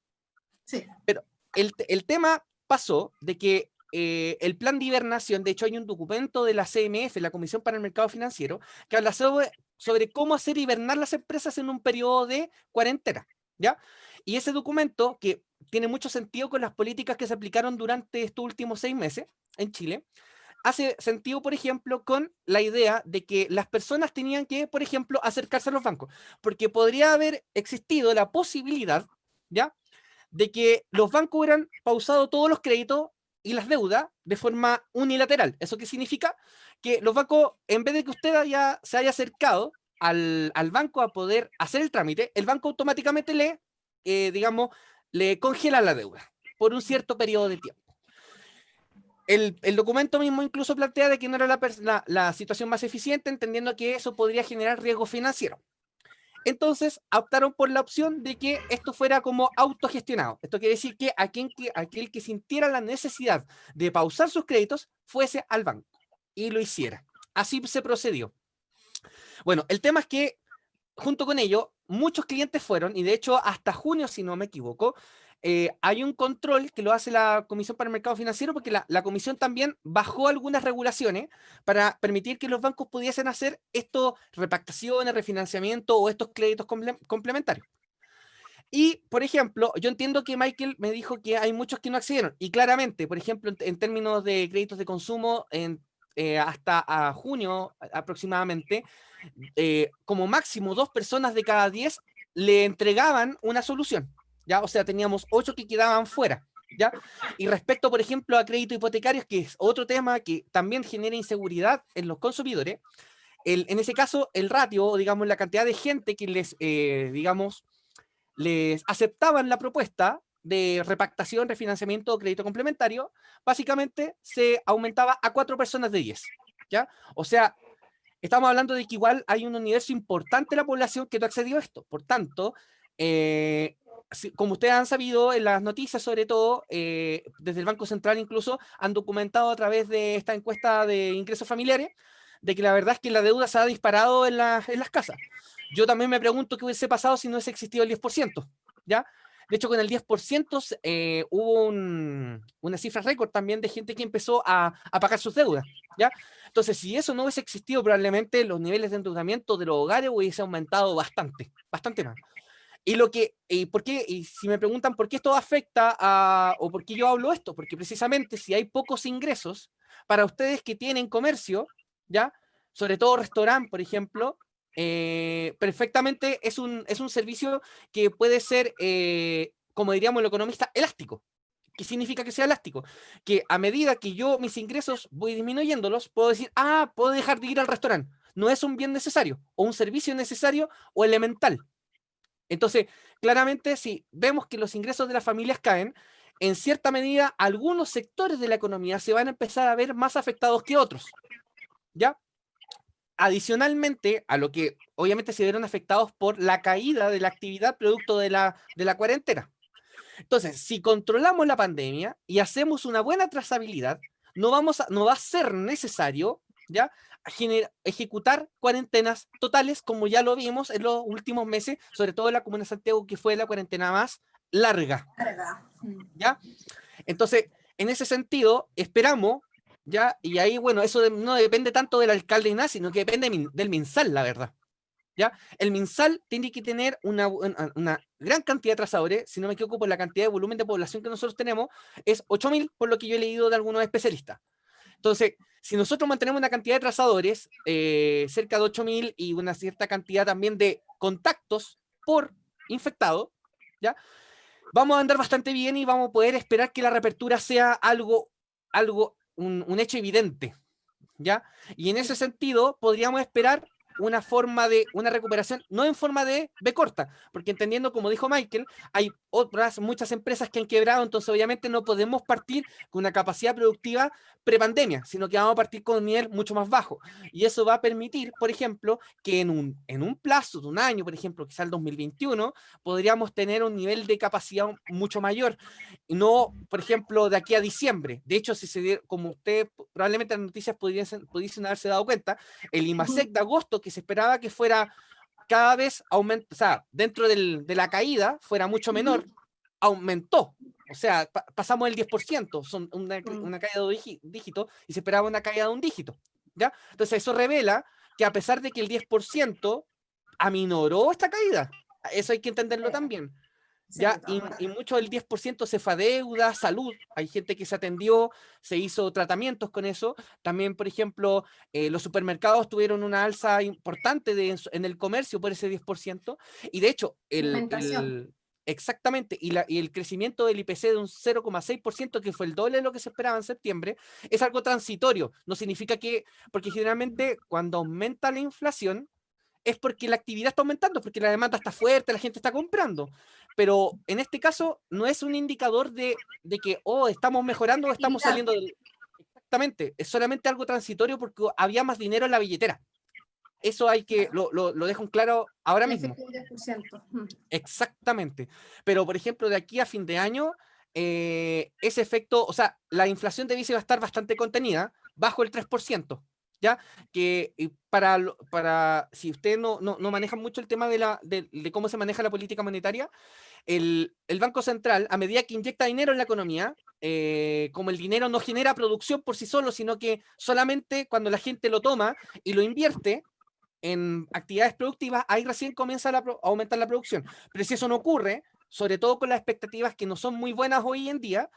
Sí. Pero el tema pasó de que el plan de hibernación, de hecho hay un documento de la CMF, la Comisión para el Mercado Financiero, que habla sobre cómo hacer hibernar las empresas en un periodo de cuarentena, ¿ya? Y ese documento, que tiene mucho sentido con las políticas que se aplicaron durante estos últimos 6 meses en Chile, hace sentido, por ejemplo, con la idea de que las personas tenían que, por ejemplo, acercarse a los bancos, porque podría haber existido la posibilidad, ¿ya?, de que los bancos hubieran pausado todos los créditos y las deudas de forma unilateral. ¿Eso qué significa? Que los bancos, en vez de que usted se haya acercado al banco a poder hacer el trámite, el banco automáticamente digamos, le congela la deuda por un cierto periodo de tiempo. El documento mismo incluso plantea de que no era la situación más eficiente, entendiendo que eso podría generar riesgo financiero. Entonces optaron por la opción de que esto fuera como autogestionado. Esto quiere decir que aquel que sintiera la necesidad de pausar sus créditos fuese al banco y lo hiciera. Así se procedió. Bueno, el tema es que junto con ello, muchos clientes fueron, y de hecho hasta junio, si no me equivoco, hay un control que lo hace la Comisión para el Mercado Financiero, porque la Comisión también bajó algunas regulaciones para permitir que los bancos pudiesen hacer estas repactaciones, refinanciamiento o estos créditos complementarios. Y, por ejemplo, yo entiendo que Michael me dijo que hay muchos que no accedieron, y claramente, por ejemplo, en términos de créditos de consumo, hasta a junio aproximadamente, como máximo 2 personas de cada 10 le entregaban una solución, ¿ya? O sea, teníamos 8 que quedaban fuera, ¿ya? Y respecto, por ejemplo, a créditos hipotecarios, que es otro tema que también genera inseguridad en los consumidores, en ese caso, el ratio, digamos, la cantidad de gente que les aceptaban la propuesta de repactación, refinanciamiento o crédito complementario, básicamente se aumentaba a 4 personas de 10, ¿ya? O sea, estamos hablando de que igual hay un universo importante de la población que no accedió a esto. Por tanto, como ustedes han sabido en las noticias, sobre todo, desde el Banco Central incluso, han documentado a través de esta encuesta de ingresos familiares, de que la verdad es que la deuda se ha disparado en las casas. Yo también me pregunto qué hubiese pasado si no hubiese existido el 10%, ¿ya? De hecho, con el 10% hubo una cifra récord también de gente que empezó a pagar sus deudas, ¿ya? Entonces, si eso no hubiese existido, probablemente los niveles de endeudamiento de los hogares hubiese aumentado bastante más. ¿Por qué? Y si me preguntan por qué esto afecta o por qué yo hablo esto, porque precisamente si hay pocos ingresos, para ustedes que tienen comercio, ¿ya? Sobre todo restaurante, por ejemplo, perfectamente es un servicio que puede ser, como diríamos el economista, elástico. ¿Qué significa que sea elástico? Que a medida que yo mis ingresos voy disminuyéndolos, puedo decir, puedo dejar de ir al restaurante. No es un bien necesario, o un servicio necesario o elemental. Entonces, claramente, si vemos que los ingresos de las familias caen, en cierta medida, algunos sectores de la economía se van a empezar a ver más afectados que otros, ¿ya? Adicionalmente a lo que obviamente se vieron afectados por la caída de la actividad producto de la cuarentena. Entonces, si controlamos la pandemia y hacemos una buena trazabilidad, no va a ser necesario, ¿ya?, ejecutar cuarentenas totales, como ya lo vimos en los últimos meses, sobre todo en la Comuna de Santiago, que fue la cuarentena más larga, ¿ya? Entonces, en ese sentido, esperamos, ¿ya? Y ahí, bueno, eso no depende tanto del alcalde ni nada, sino que depende del MinSal, la verdad, ¿ya? El MinSal tiene que tener una gran cantidad de trazadores, si no me equivoco, por la cantidad de volumen de población que nosotros tenemos, es 8.000, por lo que yo he leído de algunos especialistas. Entonces, si nosotros mantenemos una cantidad de trazadores, cerca de 8.000 y una cierta cantidad también de contactos por infectado, ¿ya?, vamos a andar bastante bien y vamos a poder esperar que la reapertura sea un hecho evidente, ¿ya? Y en ese sentido, podríamos esperar una recuperación, no en forma de B corta, porque entendiendo, como dijo Michael, hay muchas empresas que han quebrado, entonces obviamente no podemos partir con una capacidad productiva prepandemia, sino que vamos a partir con un nivel mucho más bajo. Y eso va a permitir, por ejemplo, que en un plazo de un año, por ejemplo, quizá el 2021, podríamos tener un nivel de capacidad mucho mayor. No, por ejemplo, de aquí a diciembre. De hecho, como usted probablemente las noticias pudiesen haberse dado cuenta, el IMASEC de agosto, que se esperaba que fuera cada vez aumenta, o sea, dentro de la caída fuera mucho menor, aumentó. O sea, pasamos el 10%, son una caída de 2 dígitos, y se esperaba una caída de 1 dígito, ¿ya? Entonces eso revela que a pesar de que el 10% aminoró esta caída, eso hay que entenderlo también. ¿Ya? Y mucho del 10% se fue a deuda, salud. Hay gente que se atendió, se hizo tratamientos con eso. También, por ejemplo, los supermercados tuvieron una alza importante en el comercio por ese 10%. Y de hecho, exactamente, y el crecimiento del IPC de un 0,6%, que fue el doble de lo que se esperaba en septiembre, es algo transitorio. No significa porque generalmente cuando aumenta la inflación, es porque la actividad está aumentando, porque la demanda está fuerte, la gente está comprando. Pero en este caso no es un indicador de que, estamos mejorando o estamos saliendo del... Exactamente, es solamente algo transitorio porque había más dinero en la billetera. Eso lo dejo en claro ahora mismo. Exactamente. Pero, por ejemplo, de aquí a fin de año, ese efecto, o sea, la inflación de va a estar bastante contenida, bajo el 3%. ¿Ya? Que si ustedes no manejan mucho el tema de cómo se maneja la política monetaria, el Banco Central, a medida que inyecta dinero en la economía, como el dinero no genera producción por sí solo, sino que solamente cuando la gente lo toma y lo invierte en actividades productivas, ahí recién comienza a aumentar la producción. Pero si eso no ocurre, sobre todo con las expectativas que no son muy buenas hoy en día,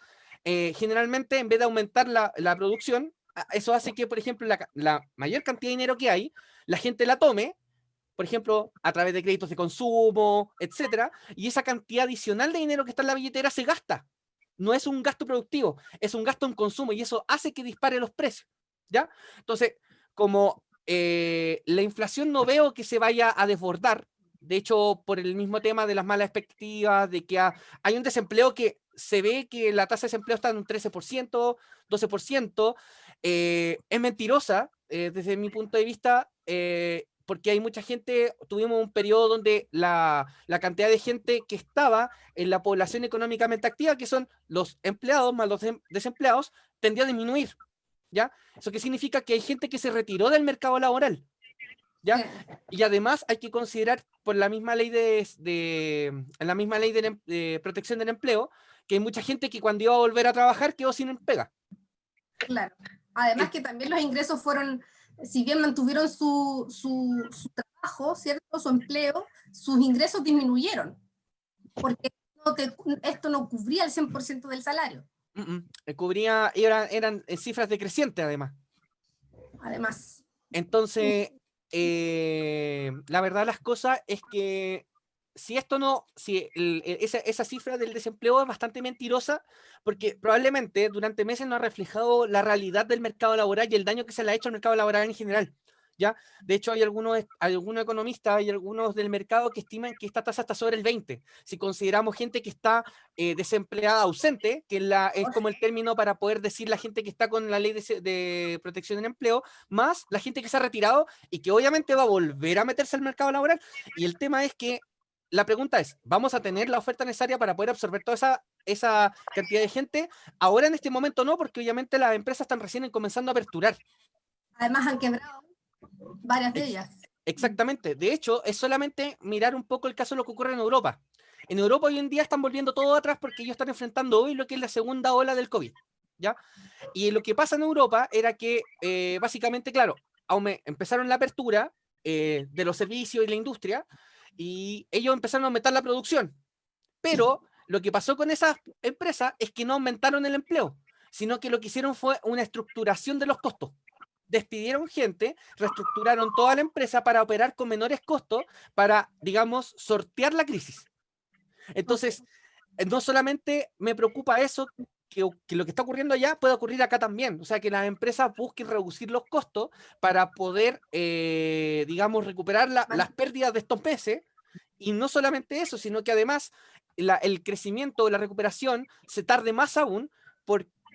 generalmente en vez de aumentar la producción, eso hace que, por ejemplo, la mayor cantidad de dinero que hay, la gente la tome, por ejemplo, a través de créditos de consumo, etcétera, y esa cantidad adicional de dinero que está en la billetera se gasta. No es un gasto productivo, es un gasto en consumo, y eso hace que dispare los precios, ¿ya? Entonces, como la inflación no veo que se vaya a desbordar, de hecho, por el mismo tema de las malas expectativas, de que hay un desempleo que se ve que la tasa de desempleo está en un 13%, 12%, es mentirosa desde mi punto de vista, porque hay mucha gente, tuvimos un periodo donde la cantidad de gente que estaba en la población económicamente activa, que son los empleados más los desempleados, tendió a disminuir, ¿ya? ¿Eso qué significa? Que hay gente que se retiró del mercado laboral, ¿ya? Y además hay que considerar por la misma ley de protección del empleo, que hay mucha gente que cuando iba a volver a trabajar quedó sin pega. Claro. Además que también los ingresos fueron, si bien mantuvieron su trabajo, ¿cierto? Su empleo, sus ingresos disminuyeron. porque esto no cubría el 100% del salario. Cubría, eran cifras decrecientes además. Además. Entonces, la verdad las cosas es que si esto no, si esa cifra del desempleo es bastante mentirosa, porque probablemente durante meses no ha reflejado la realidad del mercado laboral y el daño que se le ha hecho al mercado laboral en general. ¿Ya? De hecho, hay algunos economistas y algunos del mercado que estiman que esta tasa está sobre el 20. Si consideramos gente que está desempleada ausente, que es como el término para poder decir la gente que está con la ley de protección del empleo, más la gente que se ha retirado y que obviamente va a volver a meterse al mercado laboral. Y el tema es que la pregunta es, ¿vamos a tener la oferta necesaria para poder absorber toda esa cantidad de gente? Ahora en este momento no, porque obviamente las empresas están recién comenzando a aperturar. Además han quebrado varias de ellas. Exactamente. De hecho, es solamente mirar un poco el caso de lo que ocurre en Europa. En Europa hoy en día están volviendo todo atrás porque ellos están enfrentando hoy lo que es la segunda ola del COVID, ¿ya? Y lo que pasa en Europa era que, básicamente, claro, empezaron la apertura de los servicios y la industria y ellos empezaron a aumentar la producción. Pero lo que pasó con esas empresas es que no aumentaron el empleo, sino que lo que hicieron fue una estructuración de los costos. Despidieron gente, reestructuraron toda la empresa para operar con menores costos, para, digamos, sortear la crisis. Entonces, no solamente me preocupa eso, que lo que está ocurriendo allá puede ocurrir acá también. O sea, que las empresas busquen reducir los costos para poder, digamos, recuperar las pérdidas de estos meses. Y no solamente eso, sino que además el crecimiento o la recuperación se tarde más aún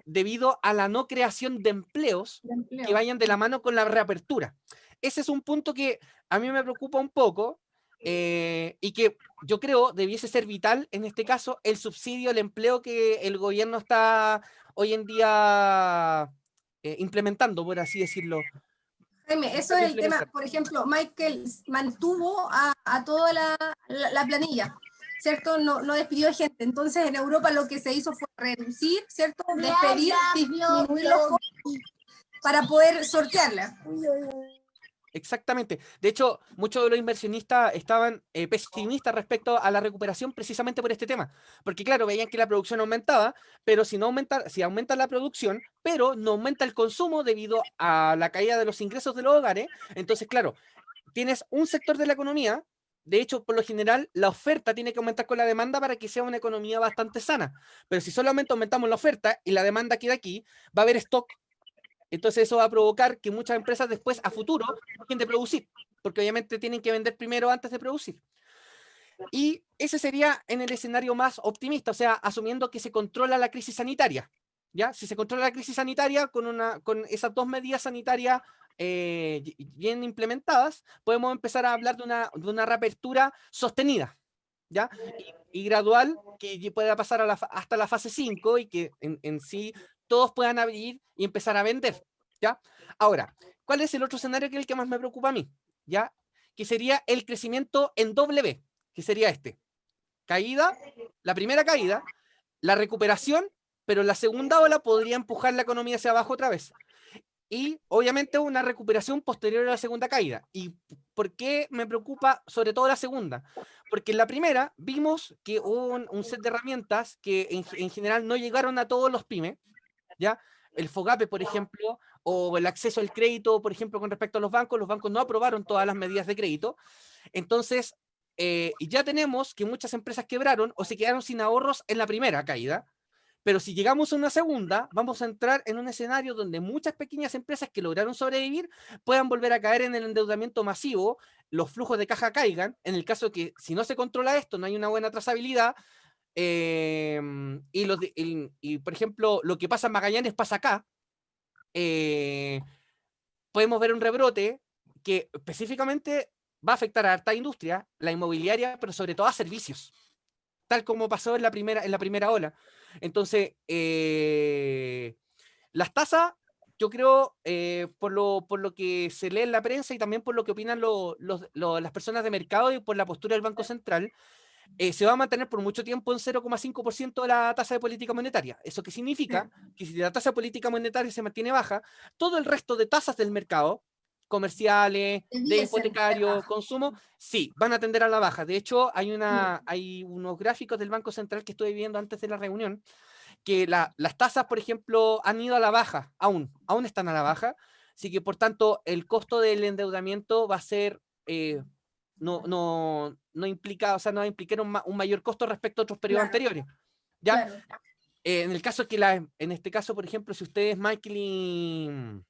debido a la no creación de empleos que vayan de la mano con la reapertura. Ese es un punto que a mí me preocupa un poco y que yo creo debiese ser vital en este caso el subsidio al empleo que el gobierno está hoy en día implementando, por así decirlo. Jaime, eso es el tema. Por ejemplo, Michael mantuvo a toda la planilla, ¿cierto? No despidió gente. Entonces, en Europa lo que se hizo fue reducir, ¿cierto? Despedir, disminuir los costos para poder sortearla. Exactamente. De hecho, muchos de los inversionistas estaban pesimistas respecto a la recuperación precisamente por este tema. Porque claro, veían que la producción aumentaba, pero si aumenta la producción, pero no aumenta el consumo debido a la caída de los ingresos de los hogares, entonces claro, tienes un sector de la economía. De hecho, por lo general, la oferta tiene que aumentar con la demanda para que sea una economía bastante sana. Pero si solamente aumentamos la oferta y la demanda queda aquí, va a haber stock. Entonces eso va a provocar que muchas empresas después, a futuro, dejen de producir, porque obviamente tienen que vender primero antes de producir. Y ese sería en el escenario más optimista, o sea, asumiendo que se controla la crisis sanitaria. ¿Ya? Si se controla la crisis sanitaria con esas dos medidas sanitarias bien implementadas, podemos empezar a hablar de una reapertura sostenida, ¿ya? Y gradual, que pueda pasar hasta la fase 5 y que en sí todos puedan abrir y empezar a vender, ¿ya? Ahora, ¿cuál es el otro escenario que es el que más me preocupa a mí? ¿Ya? Que sería el crecimiento en W, que sería este. Caída, la primera caída, la recuperación, pero la segunda ola podría empujar la economía hacia abajo otra vez. Y obviamente una recuperación posterior a la segunda caída. ¿Y por qué me preocupa sobre todo la segunda? Porque en la primera vimos que hubo un set de herramientas que en general no llegaron a todos los pymes, ¿ya? El FOGAPE, por ejemplo, o el acceso al crédito, por ejemplo, con respecto a los bancos no aprobaron todas las medidas de crédito. Entonces, ya tenemos que muchas empresas quebraron o se quedaron sin ahorros en la primera caída. Pero si llegamos a una segunda, vamos a entrar en un escenario donde muchas pequeñas empresas que lograron sobrevivir puedan volver a caer en el endeudamiento masivo, los flujos de caja caigan, en el caso de que si no se controla esto, no hay una buena trazabilidad, y por ejemplo, lo que pasa en Magallanes pasa acá, podemos ver un rebrote que específicamente va a afectar a harta industria, la inmobiliaria, pero sobre todo a servicios, tal como pasó en la primera ola. Entonces, las tasas, yo creo, por lo que se lee en la prensa y también por lo que opinan las personas de mercado y por la postura del Banco Central, se va a mantener por mucho tiempo en 0,5% de la tasa de política monetaria. ¿Eso qué significa? Que si la tasa de política monetaria se mantiene baja, todo el resto de tasas del mercado, comerciales, de Debiesen hipotecario, ser consumo, sí, van a tender a la baja. De hecho, hay unos gráficos del Banco Central que estuve viendo antes de la reunión, que las tasas, por ejemplo, han ido a la baja, aún están a la baja, así que por tanto el costo del endeudamiento va a ser, no implica, o sea, no va a implicar un mayor costo respecto a otros periodos Claro. anteriores. ¿Ya? Claro. En el caso que en este caso, por ejemplo, si ustedes, Michael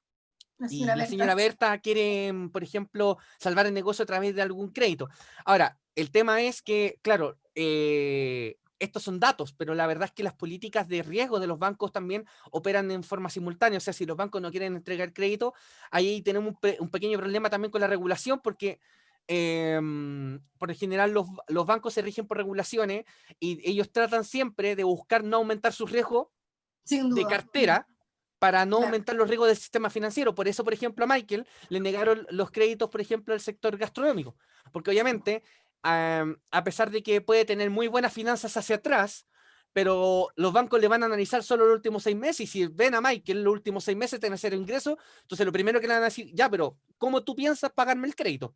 La y señora la señora Berta quieren, por ejemplo, salvar el negocio a través de algún crédito. Ahora, el tema es que, claro, estos son datos, pero la verdad es que las políticas de riesgo de los bancos también operan en forma simultánea. O sea, si los bancos no quieren entregar crédito, ahí tenemos un pequeño problema también con la regulación, porque por lo general los bancos se rigen por regulaciones y ellos tratan siempre de buscar no aumentar sus riesgos Sin de duda. cartera para no Claro. aumentar los riesgos del sistema financiero. Por eso, por ejemplo, a Michael le negaron los créditos, por ejemplo, al sector gastronómico. Porque obviamente, a pesar de que puede tener muy buenas finanzas hacia atrás, pero los bancos le van a analizar solo los últimos 6 meses, y si ven a Michael los últimos 6 meses tiene cero ingresos, entonces lo primero que le van a decir, ya, pero ¿cómo tú piensas pagarme el crédito?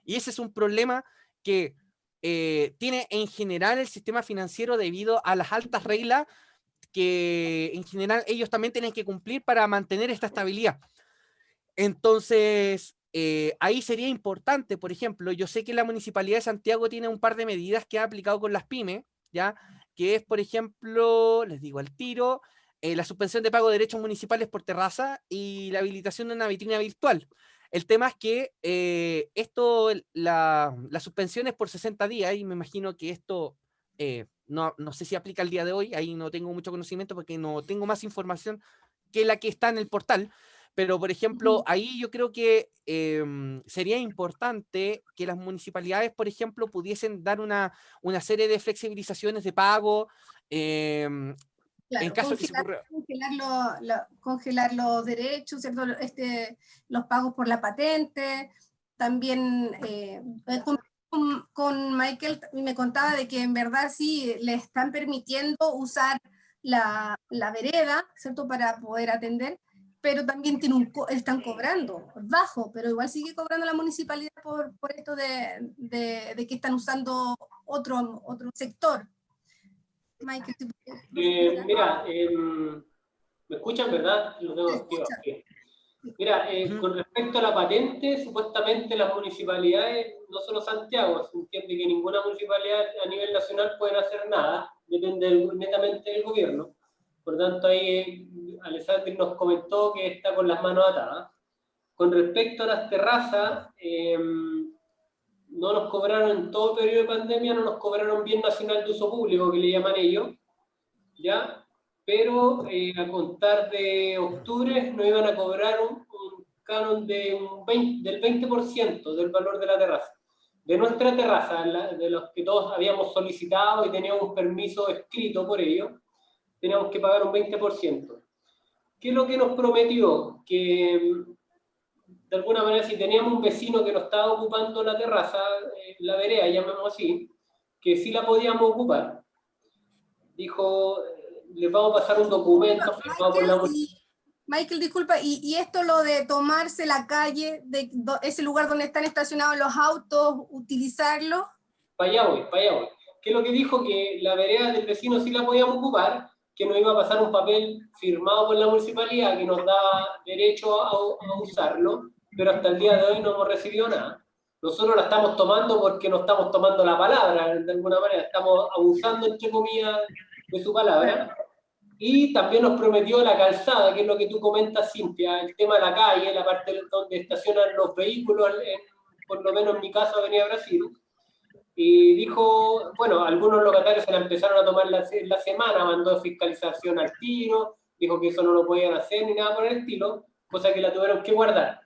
Y ese es un problema que tiene en general el sistema financiero debido a las altas reglas que en general ellos también tienen que cumplir para mantener esta estabilidad. Entonces, ahí sería importante, por ejemplo, yo sé que la Municipalidad de Santiago tiene un par de medidas que ha aplicado con las pymes, ¿ya? Que es, por ejemplo, les digo al tiro, la suspensión de pago de derechos municipales por terraza y la habilitación de una vitrina virtual. El tema es que la suspensión es por 60 días y me imagino que esto no sé si aplica el día de hoy, ahí no tengo mucho conocimiento porque no tengo más información que la que está en el portal, pero por ejemplo, ahí yo creo que sería importante que las municipalidades, por ejemplo, pudiesen dar una serie de flexibilizaciones de pago, en Claro, caso que se ocurra. congelar los derechos, ¿cierto? Los pagos por la patente. También con Michael me contaba de que en verdad sí le están permitiendo usar la vereda, ¿cierto? Para poder atender, pero también están cobrando bajo, pero igual sigue cobrando la municipalidad por esto de que están usando otro sector. Michael, Mira, ¿me escuchan, verdad? Lo tengo activo aquí. Mira, con respecto a la patente, supuestamente las municipalidades, no solo Santiago, se entiende que ninguna municipalidad a nivel nacional puede hacer nada, depende netamente del gobierno. Por lo tanto, ahí Alessandri nos comentó que está con las manos atadas. Con respecto a las terrazas, no nos cobraron en todo periodo de pandemia, no nos cobraron bien nacional de uso público, que le llaman ellos, ¿ya? Pero a contar de octubre nos iban a cobrar un canon del 20% del valor de la terraza. De nuestra terraza, de los que todos habíamos solicitado y teníamos un permiso escrito por ello, teníamos que pagar un 20%. ¿Qué es lo que nos prometió? Que de alguna manera, si teníamos un vecino que no estaba ocupando la terraza, la vereda, llamémoslo así, que sí la podíamos ocupar. Dijo, les vamos a pasar un documento firmado por la municipalidad. Michael, disculpa, y esto lo de tomarse la calle, ese lugar donde están estacionados los autos, utilizarlo. Para allá voy. ¿Qué es lo que dijo? Que la vereda del vecino sí la podíamos ocupar, que nos iba a pasar un papel firmado por la municipalidad que nos daba derecho a usarlo, pero hasta el día de hoy no hemos recibido nada. Nosotros la estamos tomando porque no estamos tomando la palabra, de alguna manera, estamos abusando, entre comillas, de su palabra. Y también nos prometió la calzada, que es lo que tú comentas, Cintia, el tema de la calle, la parte donde estacionan los vehículos, por lo menos en mi caso, Avenida Brasil. Y dijo, bueno, algunos locatarios se la empezaron a tomar la semana, mandó fiscalización al tiro, dijo que eso no lo podían hacer ni nada por el estilo, cosa que la tuvieron que guardar.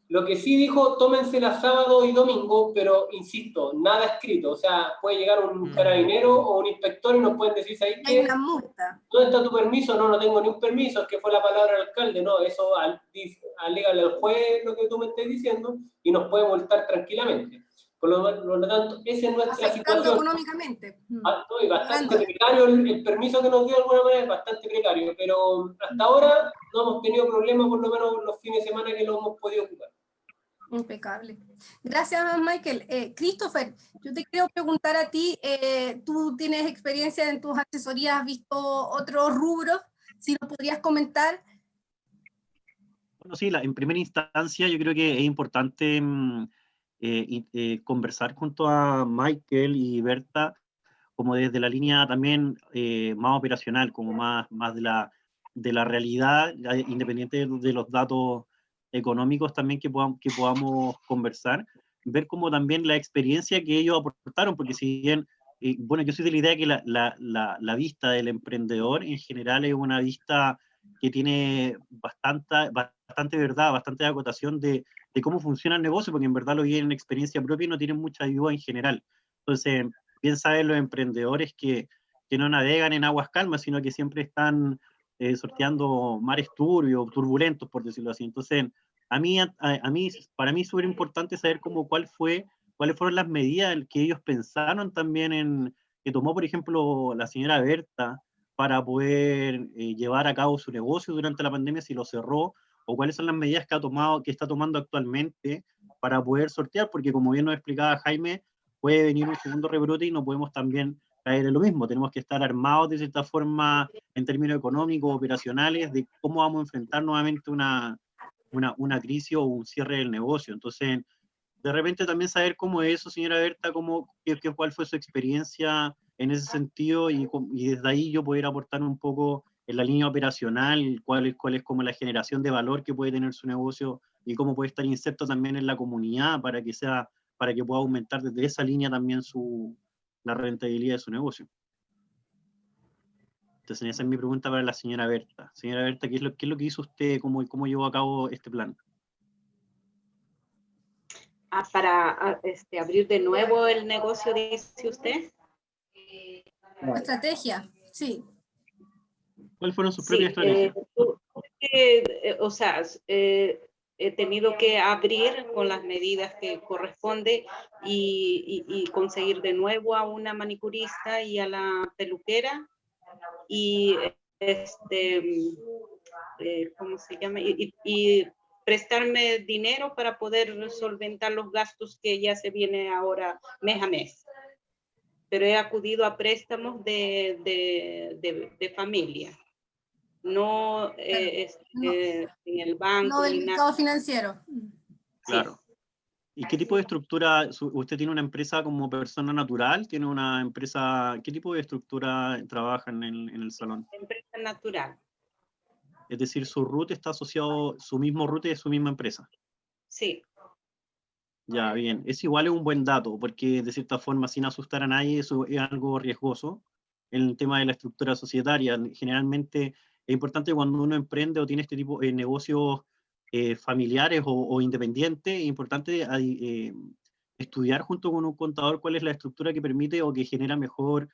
Lo que sí dijo, tómensela sábado y domingo, pero insisto, nada escrito. O sea, puede llegar un carabinero o un inspector y nos pueden decir ahí Hay una multa. ¿Dónde está tu permiso? No tengo ni un permiso, es que fue la palabra del alcalde. No, eso alégale al juez lo que tú me estás diciendo y nos puede multar tranquilamente. Por lo tanto, esa es nuestra situación. Económicamente. Y bastante precario el permiso que nos dio de alguna manera, es bastante precario, pero hasta ahora no hemos tenido problemas, por lo menos los fines de semana que lo hemos podido ocupar. Impecable. Gracias, Michael. Christopher, yo te quiero preguntar a ti, tú tienes experiencia en tus asesorías, has visto otros rubros, si nos podrías comentar. Bueno, sí, en primera instancia yo creo que es importante conversar junto a Michael y Berta, como desde la línea también más operacional, como más de la realidad, independiente de los datos económicos también que podamos conversar, ver como también la experiencia que ellos aportaron, porque si bien, bueno, yo soy de la idea que la vista del emprendedor en general es una vista que tiene bastante verdad, bastante acotación de cómo funciona el negocio, porque en verdad lo viven en experiencia propia y no tienen mucha ayuda en general. Entonces, bien saben los emprendedores que no navegan en aguas calmas, sino que siempre están sorteando mares turbios, turbulentos, por decirlo así. Entonces, para mí es súper importante saber cuáles fueron las medidas que ellos pensaron también que tomó, por ejemplo, la señora Berta para poder llevar a cabo su negocio durante la pandemia, si lo cerró, o cuáles son las medidas que está tomando actualmente para poder sortear, porque como bien nos explicaba Jaime, puede venir un segundo rebrote y no podemos también caer en lo mismo. Tenemos que estar armados de cierta forma en términos económicos, operacionales, de cómo vamos a enfrentar nuevamente una crisis o un cierre del negocio. Entonces, de repente también saber cómo es eso, señora Berta, cuál fue su experiencia en ese sentido y desde ahí yo poder aportar un poco en la línea operacional, cuál es como la generación de valor que puede tener su negocio y cómo puede estar inserto también en la comunidad para que pueda aumentar desde esa línea también la rentabilidad de su negocio. Entonces, esa es mi pregunta para la señora Berta. Señora Berta, ¿qué es lo que hizo usted? ¿Cómo llevó a cabo este plan? Para abrir de nuevo el negocio, dice usted. Estrategia, sí. ¿Cuáles fueron sus propias estrategias? He tenido que abrir con las medidas que corresponde y conseguir de nuevo a una manicurista y a la peluquera y ¿cómo se llama? Y prestarme dinero para poder solventar los gastos que ya se viene ahora mes a mes. Pero he acudido a préstamos de familia, no en el banco. No del mercado financiero. Claro. ¿Y qué tipo de estructura? ¿Usted tiene una empresa como persona natural? ¿Tiene una empresa? ¿Qué tipo de estructura trabaja en el salón? Empresa natural. Es decir, su root está asociado, su mismo root es su misma empresa. Sí. Ya, bien. Es un buen dato, porque de cierta forma, sin asustar a nadie, eso es algo riesgoso en el tema de la estructura societaria. Generalmente es importante cuando uno emprende o tiene este tipo de negocios familiares o independientes, es importante estudiar junto con un contador cuál es la estructura que permite o que genera mejor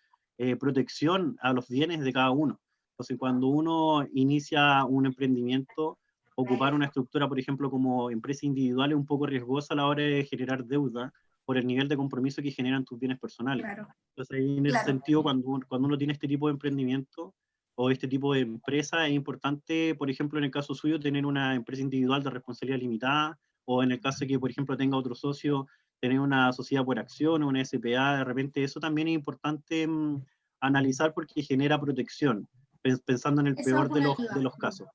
protección a los bienes de cada uno. Entonces, cuando uno inicia un emprendimiento, ocupar una estructura, por ejemplo, como empresa individual es un poco riesgosa a la hora de generar deuda por el nivel de compromiso que generan tus bienes personales. Claro. Entonces, ahí en ese sentido, cuando uno tiene este tipo de emprendimiento o este tipo de empresa, es importante, por ejemplo, en el caso suyo, tener una empresa individual de responsabilidad limitada, o en el caso de que, por ejemplo, tenga otro socio, tener una sociedad por acción o una SPA, de repente eso también es importante analizar porque genera protección, pensando en el peor de los casos.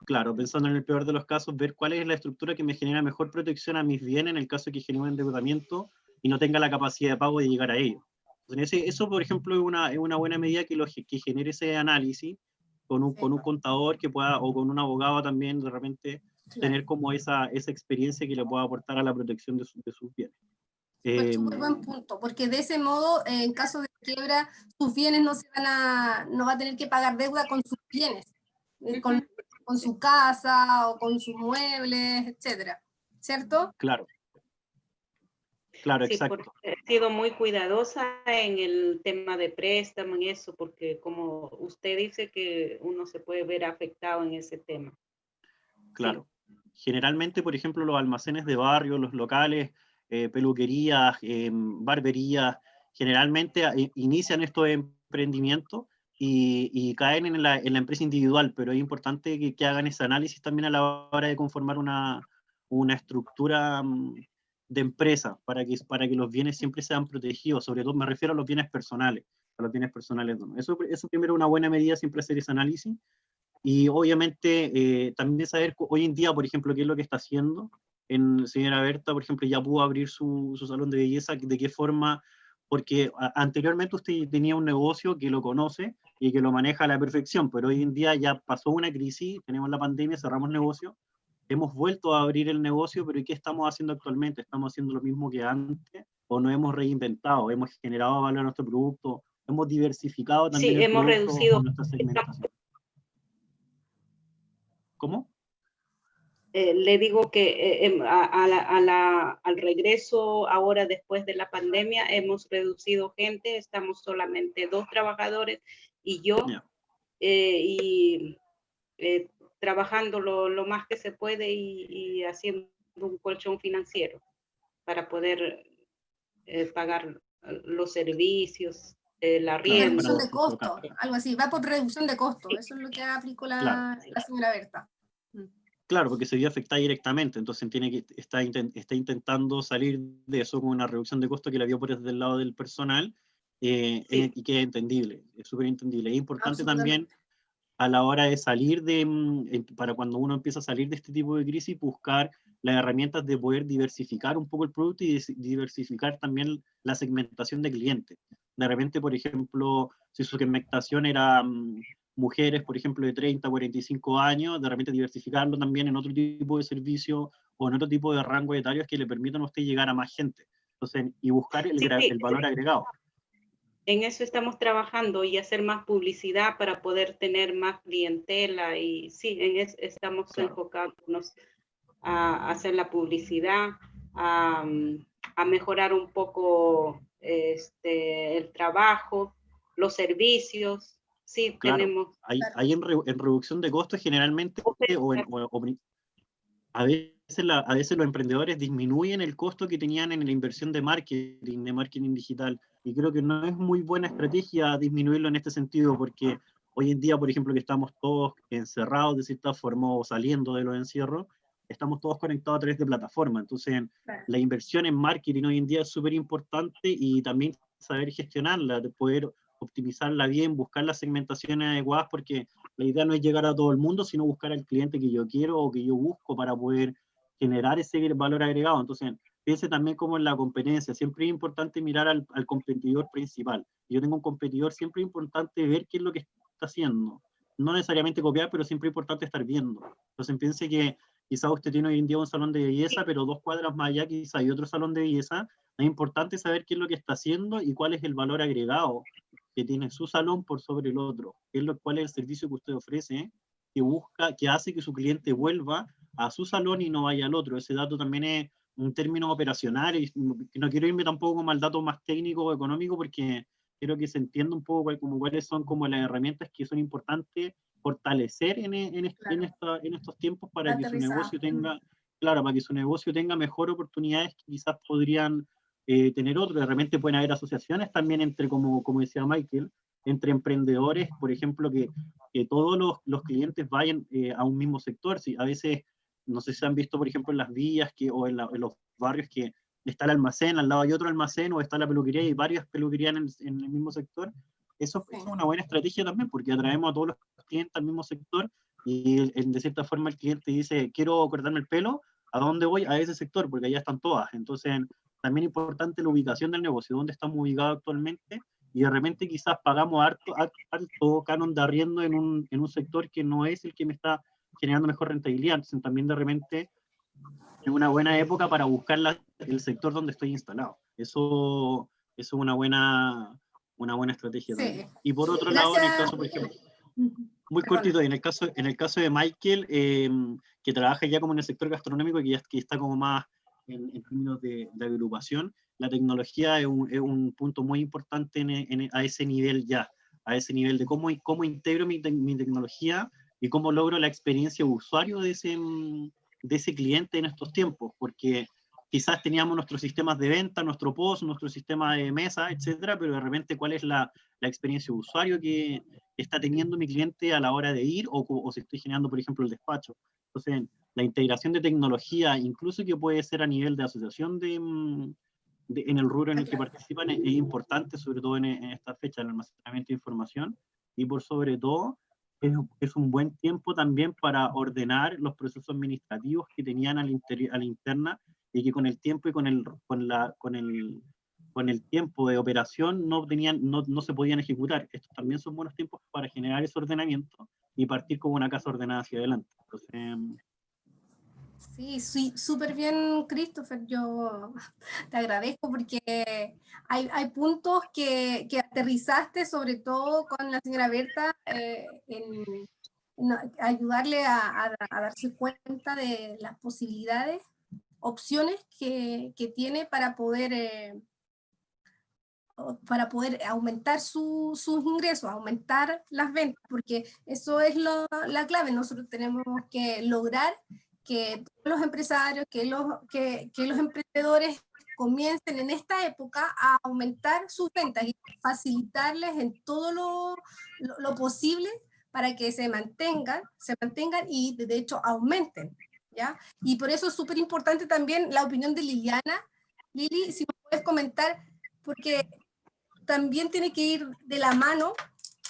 Claro, pensando en el peor de los casos, ver cuál es la estructura que me genera mejor protección a mis bienes en el caso de que genere un endeudamiento y no tenga la capacidad de pago de llegar a ello. Entonces, eso, por ejemplo, es una buena medida que genere ese análisis con un contador que pueda, o con un abogado también, de repente, tener como esa experiencia que le pueda aportar a la protección de sus bienes. Pues muy buen punto, porque de ese modo, en caso de quiebra, sus bienes no va a tener que pagar deuda con sus bienes, con su casa o con sus muebles, etcétera, ¿cierto? Claro, sí, exacto. He sido muy cuidadosa en el tema de préstamo, en eso, porque como usted dice que uno se puede ver afectado en ese tema. Claro. Sí. Generalmente, por ejemplo, los almacenes de barrio, los locales, peluquerías, barberías, generalmente inician estos emprendimientos y caen en la empresa individual, pero es importante que hagan ese análisis también a la hora de conformar una una estructura de empresa para que los bienes siempre sean protegidos, sobre todo me refiero a los bienes personales, ¿no? Eso primero una buena medida, siempre hacer ese análisis, y obviamente también saber hoy en día, por ejemplo, qué es lo que está haciendo. Señora Berta, por ejemplo, ya pudo abrir su salón de belleza, de qué forma, porque anteriormente usted tenía un negocio que lo conoce y que lo maneja a la perfección, pero hoy en día ya pasó una crisis, tenemos la pandemia, cerramos negocio, hemos vuelto a abrir el negocio, pero ¿y qué estamos haciendo actualmente? ¿Estamos haciendo lo mismo que antes o nos hemos reinventado? ¿Hemos generado valor a nuestro producto? ¿Hemos diversificado también Sí, el hemos producto reducido. o nuestra segmentación? ¿Cómo? Le digo que al regreso ahora después de la pandemia hemos reducido gente, estamos solamente 2 trabajadores y yo, Yeah. y trabajando lo más que se puede y haciendo un colchón financiero para poder pagar los servicios, el arriendo. Reducción de Para costo, tocar. algo así, va por reducción de costo, eso es lo que aplicó Claro. la señora Berta. Claro, porque se vio afectada directamente, entonces está intentando salir de eso con una reducción de costo que la vio por desde el lado del personal, Sí. y que es entendible, es súper entendible. Es importante Absolutamente. también a la hora de salir para cuando uno empieza a salir de este tipo de crisis, buscar las herramientas de poder diversificar un poco el producto y diversificar también la segmentación de clientes. De repente, por ejemplo, si su segmentación era mujeres, por ejemplo, de 30 a 45 años, de repente diversificarlo también en otro tipo de servicio o en otro tipo de rango etarios que le permitan a usted llegar a más gente. Entonces, y buscar el valor agregado. En eso estamos trabajando y hacer más publicidad para poder tener más clientela y sí, en eso estamos enfocándonos a hacer la publicidad, a mejorar un poco el trabajo, los servicios. Sí, Claro, tenemos. hay en reducción de costos generalmente, a veces los emprendedores disminuyen el costo que tenían en la inversión de marketing digital, y creo que no es muy buena estrategia disminuirlo en este sentido, porque hoy en día, por ejemplo, que estamos todos encerrados de cierta forma o saliendo de los encierros, estamos todos conectados a través de plataformas, entonces la inversión en marketing hoy en día es súper importante y también saber gestionarla, de poder optimizarla bien, buscar las segmentaciones adecuadas, porque la idea no es llegar a todo el mundo, sino buscar al cliente que yo quiero o que yo busco para poder generar ese valor agregado. Entonces, piense también como en la competencia. Siempre es importante mirar al competidor principal. Yo tengo un competidor, siempre es importante ver qué es lo que está haciendo. No necesariamente copiar, pero siempre es importante estar viendo. Entonces, piense que quizás usted tiene hoy en día un salón de belleza, pero 2 cuadras más allá quizás hay otro salón de belleza. Es importante saber qué es lo que está haciendo y cuál es el valor agregado que tiene su salón por sobre el otro, cuál es el servicio que usted ofrece, que hace que su cliente vuelva a su salón y no vaya al otro. Ese dato también es un término operacional y no quiero irme tampoco como al dato más técnico o económico, porque quiero que se entienda un poco cuáles son como las herramientas que son importantes fortalecer en estos tiempos para que su negocio tenga, claro, para que su negocio tenga mejor oportunidades que quizás podrían tener otro. De repente pueden haber asociaciones también entre, como decía Michael, entre emprendedores, por ejemplo, que todos los clientes vayan a un mismo sector. Sí, a veces, no sé si han visto, por ejemplo, en las villas o en los barrios que está el almacén, al lado hay otro almacén, o está la peluquería y varias peluquerías en el mismo sector. Eso es una buena estrategia también, porque atraemos a todos los clientes al mismo sector y de cierta forma el cliente dice, quiero cortarme el pelo, ¿a dónde voy? A ese sector, porque allá están todas. Entonces, también es importante la ubicación del negocio, dónde estamos ubicados actualmente, y de repente quizás pagamos alto canon de arriendo en un sector que no es el que me está generando mejor rentabilidad. Entonces también de repente es una buena época para buscar el sector donde estoy instalado. Eso es una buena estrategia también. Y por otro lado, en el caso, por ejemplo, muy cortito, en el caso de Michael, que trabaja ya como en el sector gastronómico, que está como más en términos de agrupación, la tecnología es un punto muy importante a ese nivel ya, a ese nivel de cómo integro mi tecnología y cómo logro la experiencia usuario de ese cliente en estos tiempos, porque quizás teníamos nuestros sistemas de venta, nuestro POS, nuestro sistema de mesa, etcétera, pero de repente cuál es la experiencia de usuario que está teniendo mi cliente a la hora de ir, o si estoy generando, por ejemplo, el despacho. Entonces, la integración de tecnología, incluso que puede ser a nivel de asociación en el rubro en el que participan, es importante, sobre todo en esta fecha, el almacenamiento de información, y por sobre todo, es un buen tiempo también para ordenar los procesos administrativos que tenían a la interna, y que con el tiempo y con el tiempo de operación no se podían ejecutar. Estos también son buenos tiempos para generar ese ordenamiento y partir como una casa ordenada hacia adelante. Entonces, sí, súper bien, Christopher. Yo te agradezco porque hay puntos que aterrizaste, sobre todo con la señora Berta, en ayudarle a darse cuenta de las posibilidades, opciones que tiene para poder aumentar sus ingresos, aumentar las ventas, porque eso es la clave. Nosotros tenemos que lograr que todos los empresarios, que los emprendedores comiencen en esta época a aumentar sus ventas y facilitarles en todo lo posible para que se mantengan y de hecho aumenten, ¿ya? Y por eso es súper importante también la opinión de Liliana. Lili, si me puedes comentar, porque también tiene que ir de la mano,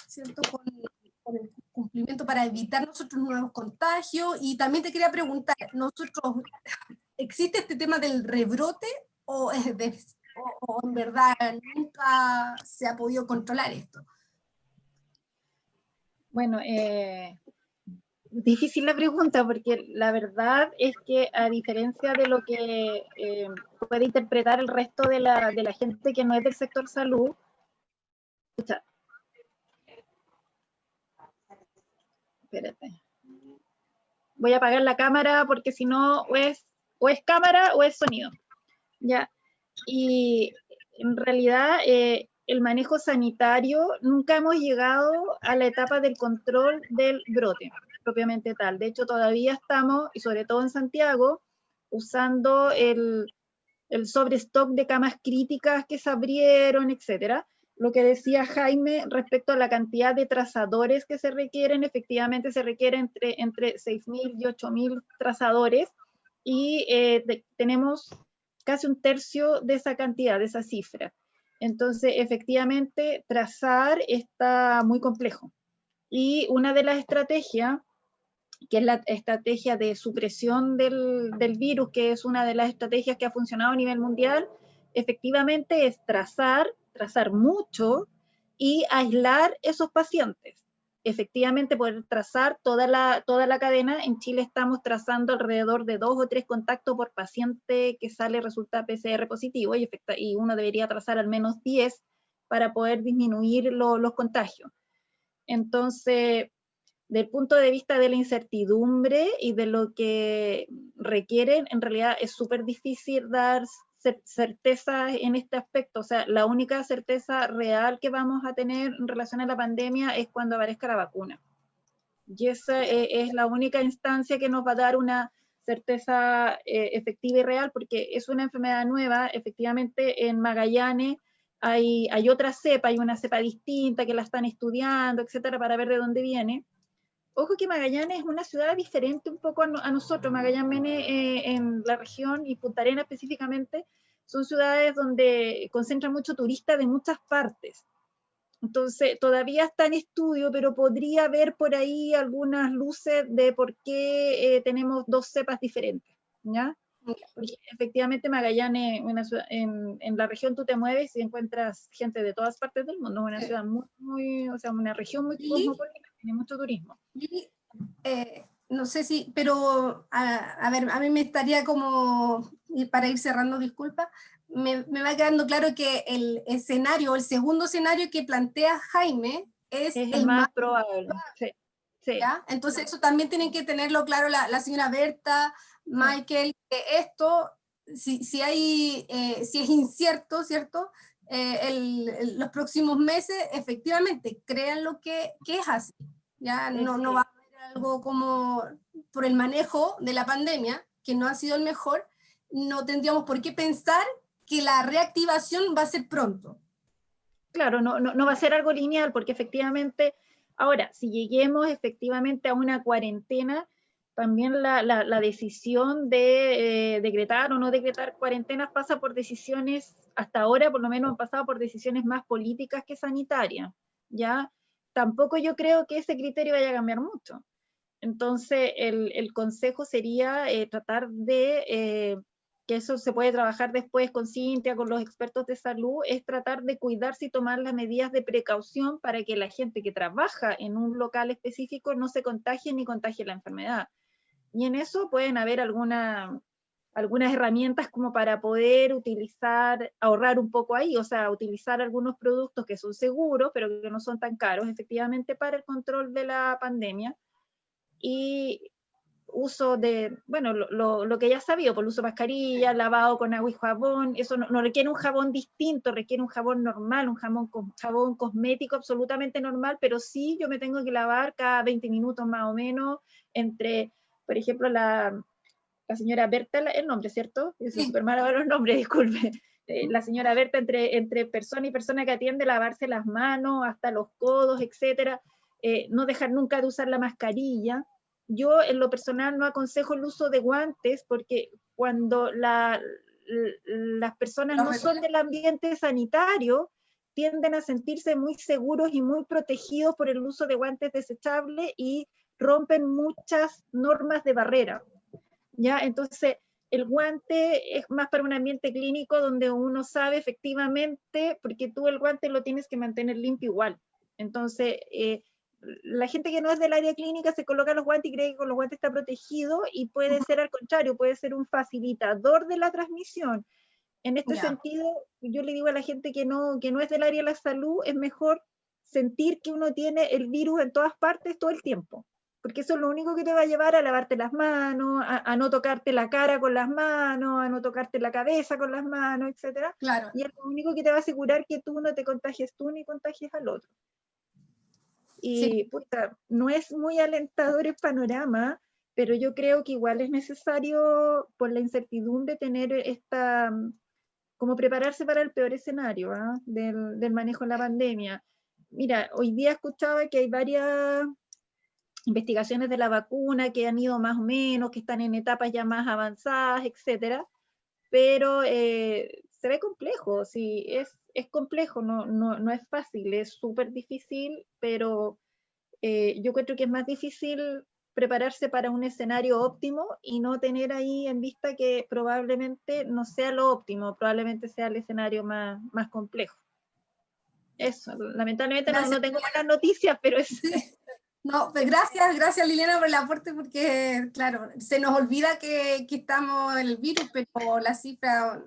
¿cierto?, con el cumplimiento para evitar nosotros nuevos contagios. Y también te quería preguntar, ¿existe este tema del rebrote o en verdad nunca se ha podido controlar esto? Bueno, difícil la pregunta, porque la verdad es que, a diferencia de lo que puede interpretar el resto de la gente que no es del sector salud, espérate, voy a apagar la cámara porque si no o es cámara o es sonido, ¿ya? Y en realidad el manejo sanitario, nunca hemos llegado a la etapa del control del brote propiamente tal. De hecho, todavía estamos, y sobre todo en Santiago, usando el sobrestock de camas críticas que se abrieron, etcétera. Lo que decía Jaime respecto a la cantidad de trazadores que se requieren, efectivamente se requieren entre 6.000 y 8.000 trazadores, y tenemos casi un tercio de esa cantidad, de esa cifra. Entonces, efectivamente, trazar está muy complejo. Y una de las estrategias, que es la estrategia de supresión del virus, que es una de las estrategias que ha funcionado a nivel mundial, efectivamente es trazar mucho y aislar esos pacientes. Efectivamente, poder trazar toda la cadena. En Chile estamos trazando alrededor de 2 o 3 contactos por paciente que resulta PCR positivo, y uno debería trazar al menos 10 para poder disminuir los contagios. Entonces, del punto de vista de la incertidumbre y de lo que requieren, en realidad es súper difícil dar certeza en este aspecto. O sea, la única certeza real que vamos a tener en relación a la pandemia es cuando aparezca la vacuna. Y esa es la única instancia que nos va a dar una certeza efectiva y real, porque es una enfermedad nueva. Efectivamente, en Magallanes hay otra cepa, hay una cepa distinta que la están estudiando, etcétera, para ver de dónde viene. Ojo que Magallanes es una ciudad diferente un poco a nosotros. Magallanes en la región, y Punta Arenas específicamente, son ciudades donde concentran mucho turista de muchas partes. Entonces, todavía está en estudio, pero podría haber por ahí algunas luces de por qué tenemos 2 cepas diferentes, ¿ya? Porque efectivamente Magallanes, en la región tú te mueves y encuentras gente de todas partes del mundo. Es una ciudad o sea, una región muy cosmopolita, tiene mucho turismo. Y, no sé si, pero a ver, a mí me estaría como, para ir cerrando, disculpa, me va quedando claro que el segundo escenario que plantea Jaime es el más probable. Sí. ¿ya? Entonces eso también tienen que tenerlo claro la señora Berta, Michael, que esto, si es incierto, ¿cierto? Los próximos meses, efectivamente, crean lo que es así. Ya no va a haber algo como por el manejo de la pandemia, que no ha sido el mejor, no tendríamos por qué pensar que la reactivación va a ser pronto. Claro, no va a ser algo lineal, porque efectivamente, ahora, si lleguemos efectivamente a una cuarentena, también la decisión de decretar o no decretar cuarentenas pasa por decisiones, hasta ahora por lo menos han pasado por decisiones más políticas que sanitarias, ¿ya? Tampoco yo creo que ese criterio vaya a cambiar mucho. Entonces, el consejo sería tratar de, que eso se puede trabajar después con Cintia, con los expertos de salud, es tratar de cuidarse y tomar las medidas de precaución para que la gente que trabaja en un local específico no se contagie ni contagie la enfermedad. Y en eso pueden haber algunas herramientas como para poder utilizar, ahorrar un poco ahí, o sea, utilizar algunos productos que son seguros, pero que no son tan caros, efectivamente, para el control de la pandemia. Y uso de, bueno, lo que ya sabido, por el uso de mascarilla, lavado con agua y jabón, eso no requiere un jabón distinto, requiere un jabón normal, un jabón cosmético absolutamente normal, pero sí yo me tengo que lavar cada 20 minutos más o menos, entre, por ejemplo, la señora Berta, el nombre, ¿cierto? Yo soy súper mala para los nombres, disculpe. La señora Berta, entre persona y persona que atiende, lavarse las manos, hasta los codos, etcétera, no dejar nunca de usar la mascarilla. Yo en lo personal no aconsejo el uso de guantes porque cuando las personas no son del ambiente sanitario, tienden a sentirse muy seguros y muy protegidos por el uso de guantes desechables y rompen muchas normas de barrera, ¿ya? Entonces, el guante es más para un ambiente clínico donde uno sabe efectivamente, porque tú el guante lo tienes que mantener limpio igual. Entonces, la gente que no es del área clínica se coloca los guantes y cree que con los guantes está protegido y puede ser al contrario, puede ser un facilitador de la transmisión. En este sentido, yo le digo a la gente que no es del área de la salud, es mejor sentir que uno tiene el virus en todas partes todo el tiempo, porque eso es lo único que te va a llevar a lavarte las manos, a no tocarte la cara con las manos, a no tocarte la cabeza con las manos, etc. Claro. Y es lo único que te va a asegurar que tú no te contagies tú ni contagies al otro. Y puta, no es muy alentador el panorama, pero yo creo que igual es necesario, por la incertidumbre, tener como prepararse para el peor escenario del manejo de la pandemia. Mira, hoy día escuchaba que hay varias investigaciones de la vacuna que han ido más o menos, que están en etapas ya más avanzadas, etcétera, pero se ve complejo, sí, es complejo, no es fácil, es súper difícil, pero yo creo que es más difícil prepararse para un escenario óptimo y no tener ahí en vista que probablemente no sea lo óptimo, probablemente sea el escenario más complejo. Eso, lamentablemente no tengo malas noticias, pero es... Sí. No, pues gracias Liliana por el aporte, porque claro, se nos olvida que estamos en el virus, pero las cifras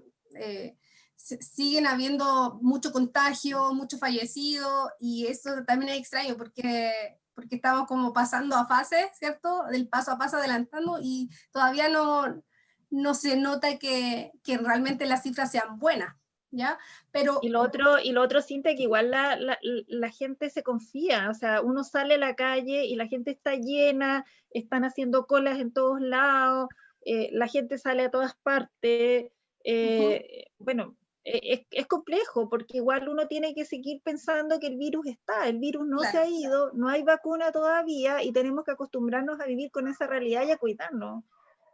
siguen habiendo mucho contagio, mucho fallecido, y eso también es extraño porque estamos como pasando a fases, ¿cierto? Del paso a paso adelantando, y todavía no se nota que realmente las cifras sean buenas, ¿ya? Pero... Y lo otro, Cintia, que igual la gente se confía, o sea, uno sale a la calle y la gente está llena, están haciendo colas en todos lados, la gente sale a todas partes, bueno, es complejo, porque igual uno tiene que seguir pensando que el virus no se ha ido, no hay vacuna todavía, y tenemos que acostumbrarnos a vivir con esa realidad y a cuidarnos.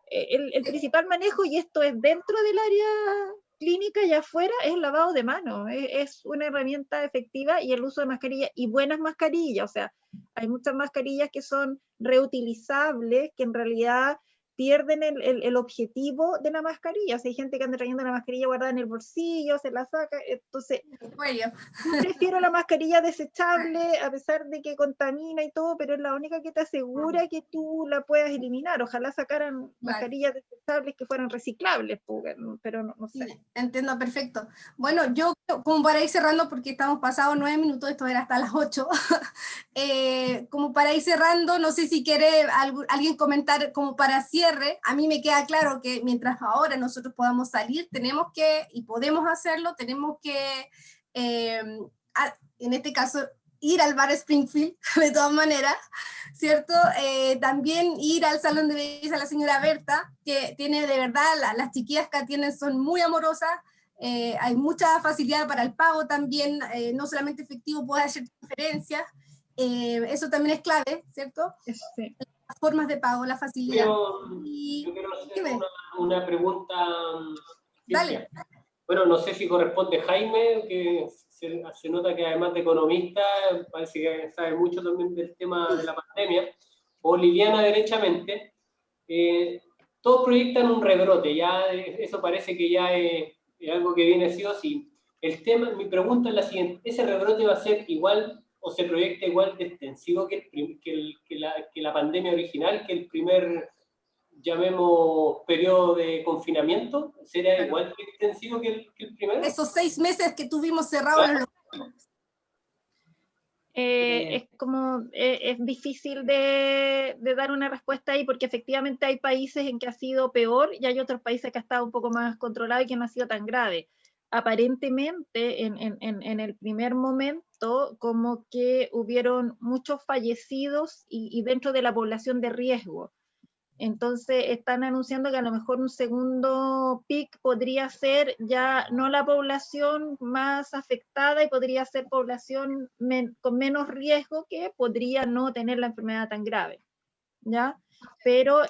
El principal manejo, y esto es dentro del área clínica y afuera, es el lavado de manos, es una herramienta efectiva, y el uso de mascarillas, y buenas mascarillas, o sea, hay muchas mascarillas que son reutilizables, que en realidad pierden el objetivo de la mascarilla. O sea, hay gente que anda trayendo la mascarilla guardada en el bolsillo, se la saca, entonces yo prefiero la mascarilla desechable, a pesar de que contamina y todo, pero es la única que te asegura que tú la puedas eliminar. Ojalá sacaran mascarillas desechables que fueran reciclables, pero no sé. Sí, entiendo, perfecto. Bueno, yo como para ir cerrando, porque estamos pasados 9 minutos, esto era hasta las 8, como para ir cerrando, no sé si quiere alguien comentar como para cierre. A mí me queda claro que mientras ahora nosotros podamos salir, tenemos que, y podemos hacerlo, tenemos que, en este caso, ir al bar Springfield, de todas maneras, ¿cierto? También ir al salón de belleza de la señora Berta, que tiene de verdad, las chiquillas que atienden son muy amorosas, hay mucha facilidad para el pago también, no solamente efectivo, puede hacer transferencias, eso también es clave, ¿cierto? Sí. Las formas de pago, la facilidad. Yo quiero hacer dime. una pregunta. Dale. Bueno, no sé si corresponde Jaime, que se nota que además de economista, parece que sabe mucho también del tema de la pandemia, o Liliana derechamente. Todos proyectan un rebrote, ya eso parece que ya es algo que viene sí o sí. Mi pregunta es la siguiente: ¿ese rebrote va a ser igual o se proyecta igual de extensivo que la pandemia original, que el primer, llamemos, periodo de confinamiento? ¿Será Claro. igual de extensivo que el primero? Esos 6 meses que tuvimos cerrados los locales. Es difícil de dar una respuesta ahí, porque efectivamente hay países en que ha sido peor y hay otros países que ha estado un poco más controlado y que no ha sido tan grave. Aparentemente, en el primer momento, como que hubieron muchos fallecidos y dentro de la población de riesgo. Entonces están anunciando que a lo mejor un segundo pic podría ser ya no la población más afectada y podría ser población con menos riesgo que podría no tener la enfermedad tan grave, ¿ya? Pero,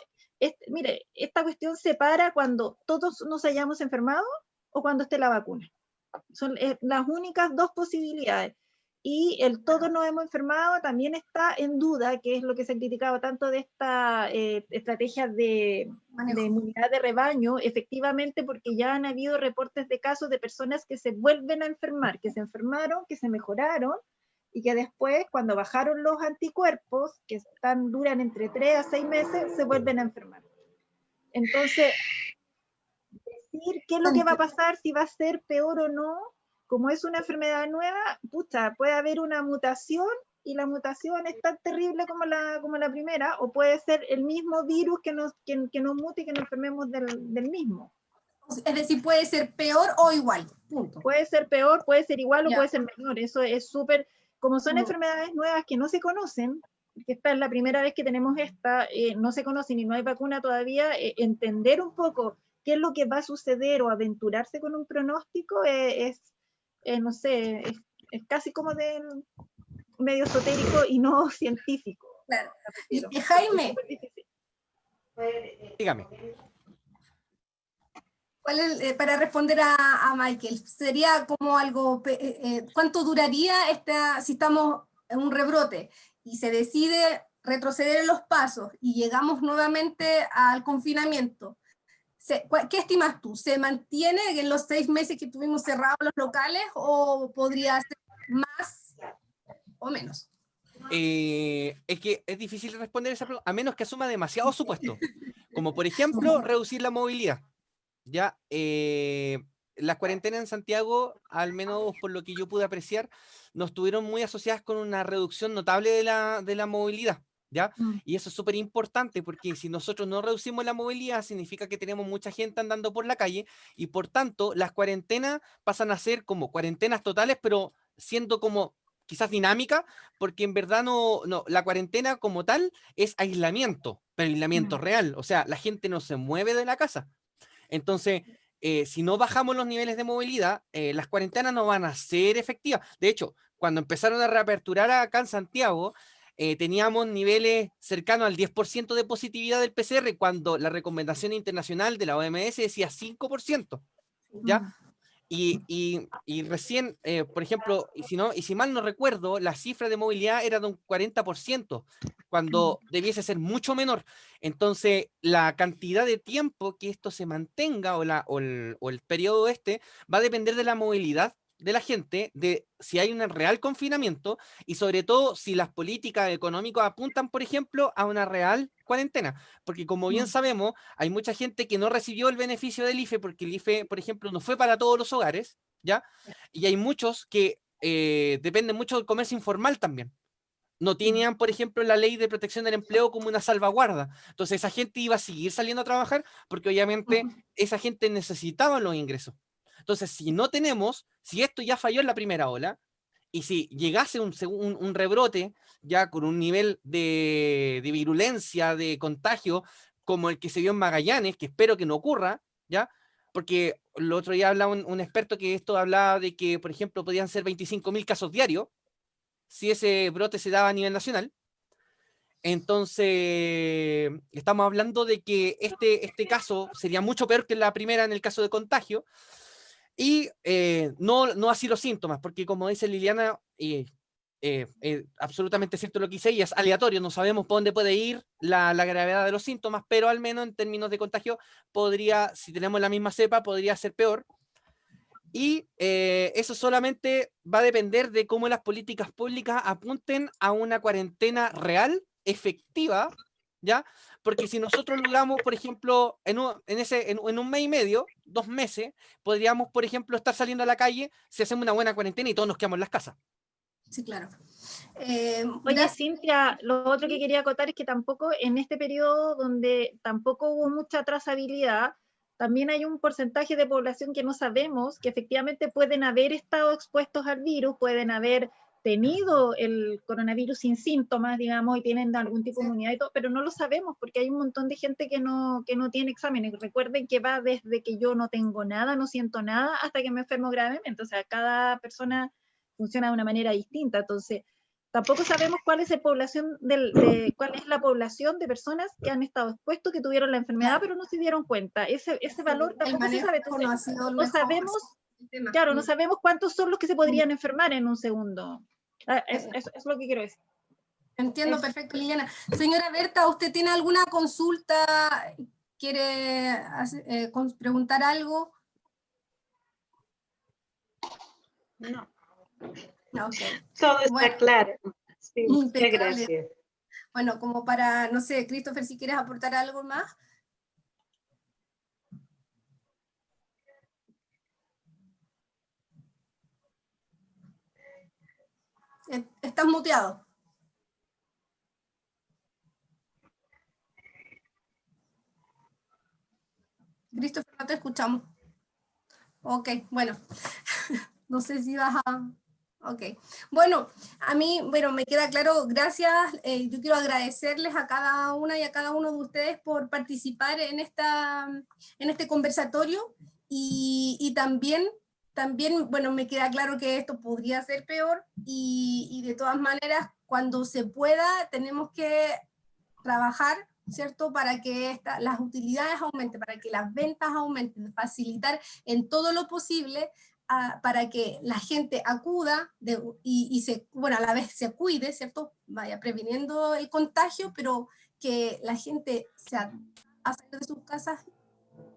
mire, esta cuestión se para cuando todos nos hayamos enfermado o cuando esté la vacuna. Son las únicas dos posibilidades. Y el todos nos hemos enfermado también está en duda, que es lo que se ha criticado tanto de esta estrategia de inmunidad de rebaño, efectivamente, porque ya han habido reportes de casos de personas que se vuelven a enfermar, que se enfermaron, que se mejoraron, y que después, cuando bajaron los anticuerpos, que duran entre 3 a 6 meses, se vuelven a enfermar. Entonces, decir qué es lo que va a pasar, si va a ser peor o no, como es una enfermedad nueva, pucha, puede haber una mutación y la mutación es tan terrible como la primera, o puede ser el mismo virus que nos mute y que nos enfermemos del mismo. Es decir, puede ser peor o igual, punto. Puede ser peor, puede ser igual o puede ser menor. Eso es súper, como son enfermedades nuevas que no se conocen, que esta es la primera vez que tenemos no se conocen y no hay vacuna todavía, entender un poco qué es lo que va a suceder o aventurarse con un pronóstico no sé, es casi como de medio esotérico y no científico. Claro. Y Jaime, Dígame. ¿cuál es, para responder a Michael, sería como algo, ¿cuánto duraría si estamos en un rebrote y se decide retroceder en los pasos y llegamos nuevamente al confinamiento? ¿Qué estimas tú? ¿Se mantiene en los 6 meses que tuvimos cerrados los locales o podría ser más o menos? Es que es difícil responder esa pregunta, a menos que asuma demasiado supuesto, como por ejemplo reducir la movilidad. Ya, las cuarentenas en Santiago, al menos por lo que yo pude apreciar, no estuvieron muy asociadas con una reducción notable de la movilidad. ¿Ya? Y eso es súper importante, porque si nosotros no reducimos la movilidad, significa que tenemos mucha gente andando por la calle, y por tanto las cuarentenas pasan a ser como cuarentenas totales, pero siendo como quizás dinámica, porque en verdad la cuarentena como tal es aislamiento, pero aislamiento real, o sea, la gente no se mueve de la casa. Entonces, si no bajamos los niveles de movilidad, las cuarentenas no van a ser efectivas. De hecho, cuando empezaron a reaperturar acá en Santiago, teníamos niveles cercanos al 10% de positividad del PCR, cuando la recomendación internacional de la OMS decía 5%, ¿ya? Y recién, por ejemplo, y si mal no recuerdo, la cifra de movilidad era de un 40%, cuando debiese ser mucho menor. Entonces, la cantidad de tiempo que esto se mantenga o el periodo va a depender de la movilidad de la gente, de si hay un real confinamiento y sobre todo si las políticas económicas apuntan, por ejemplo, a una real cuarentena. Porque como bien sabemos, hay mucha gente que no recibió el beneficio del IFE porque el IFE, por ejemplo, no fue para todos los hogares, ¿ya? Y hay muchos que dependen mucho del comercio informal también. No tenían, por ejemplo, la ley de protección del empleo como una salvaguarda. Entonces esa gente iba a seguir saliendo a trabajar porque obviamente esa gente necesitaba los ingresos. Entonces, si esto ya falló en la primera ola y si llegase un rebrote ya con un nivel de virulencia, de contagio, como el que se vio en Magallanes, que espero que no ocurra, ¿ya? Porque el otro día hablaba un experto que esto hablaba de que, por ejemplo, podían ser 25.000 casos diarios si ese brote se daba a nivel nacional. Entonces, estamos hablando de que este caso sería mucho peor que la primera en el caso de contagio, y no así los síntomas, porque como dice Liliana, absolutamente cierto lo que dice ella, es aleatorio, no sabemos por dónde puede ir la gravedad de los síntomas, pero al menos en términos de contagio podría, si tenemos la misma cepa, podría ser peor. Y eso solamente va a depender de cómo las políticas públicas apunten a una cuarentena real, efectiva, ¿ya? Porque si nosotros logramos, por ejemplo, en un mes y medio, 2 meses, podríamos, por ejemplo, estar saliendo a la calle si hacemos una buena cuarentena y todos nos quedamos en las casas. Sí, claro. Oye, Cintia, lo otro que quería acotar es que tampoco en este periodo donde tampoco hubo mucha trazabilidad, también hay un porcentaje de población que no sabemos, que efectivamente pueden haber estado expuestos al virus, pueden haber tenido el coronavirus sin síntomas, digamos, y tienen algún tipo de inmunidad y todo, pero no lo sabemos porque hay un montón de gente que no tiene exámenes. Recuerden que va desde que yo no tengo nada, no siento nada, hasta que me enfermo gravemente. O sea, cada persona funciona de una manera distinta. Entonces, tampoco sabemos cuál es la población de personas que han estado expuestos, que tuvieron la enfermedad, pero no se dieron cuenta. Ese valor tampoco se sabe. Entonces, no sabemos, claro, no sabemos cuántos son los que se podrían enfermar en un segundo. Es lo que quiero decir. Entiendo, perfecto, Liliana. Señora Berta, ¿usted tiene alguna consulta? ¿Quiere preguntar algo? No. Okay. Todo está claro. Sí, muchas gracias. Bueno, como para, no sé, Christopher, si quieres aportar algo más. Estás muteado. Christopher, no te escuchamos. Ok, bueno. No sé si vas a... Ok. Bueno, a mí, me queda claro, gracias. Yo quiero agradecerles a cada una y a cada uno de ustedes por participar en este conversatorio, y también, bueno, me queda claro que esto podría ser peor, y de todas maneras, cuando se pueda, tenemos que trabajar, ¿cierto? Para que las utilidades aumenten, para que las ventas aumenten, facilitar en todo lo posible para que la gente acuda bueno, a la vez se cuide, ¿cierto? Vaya previniendo el contagio, pero que la gente salga de sus casas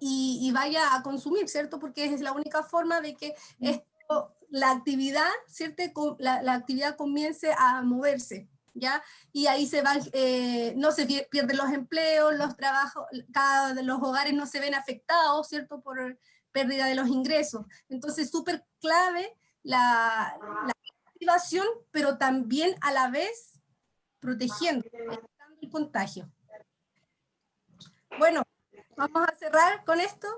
y vaya a consumir, ¿cierto? Porque es la única forma de que la actividad, ¿cierto? La actividad comience a moverse, ¿ya? Y ahí se van, no se pierden los empleos, los trabajos, los hogares no se ven afectados, ¿cierto? Por pérdida de los ingresos. Entonces, súper clave la activación, pero también a la vez protegiendo, evitando el contagio. Bueno, vamos a cerrar con esto.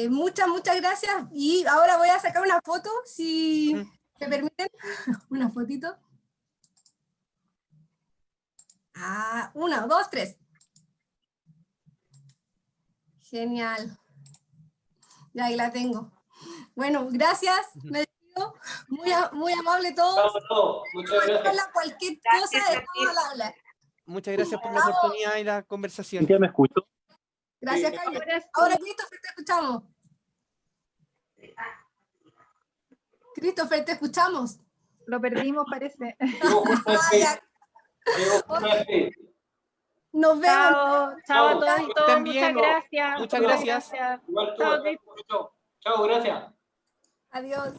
Muchas gracias. Y ahora voy a sacar una foto, si me permiten. Una fotito. 1, 2, 3. Genial. Ya ahí la tengo. Bueno, gracias. Me despido. Muy amable todos. No, muchas gracias. Cualquier cosa, estamos al habla. Muchas gracias por la oportunidad y la conversación. ¿Ya me escucho? Gracias, Jaime. Ahora, Christopher, te escuchamos. Christopher, te escuchamos. Lo perdimos, parece. Nos vemos. Chao a todos y todas. Muchas gracias. Muchas gracias. Igual tú. Chao, gracias. Adiós.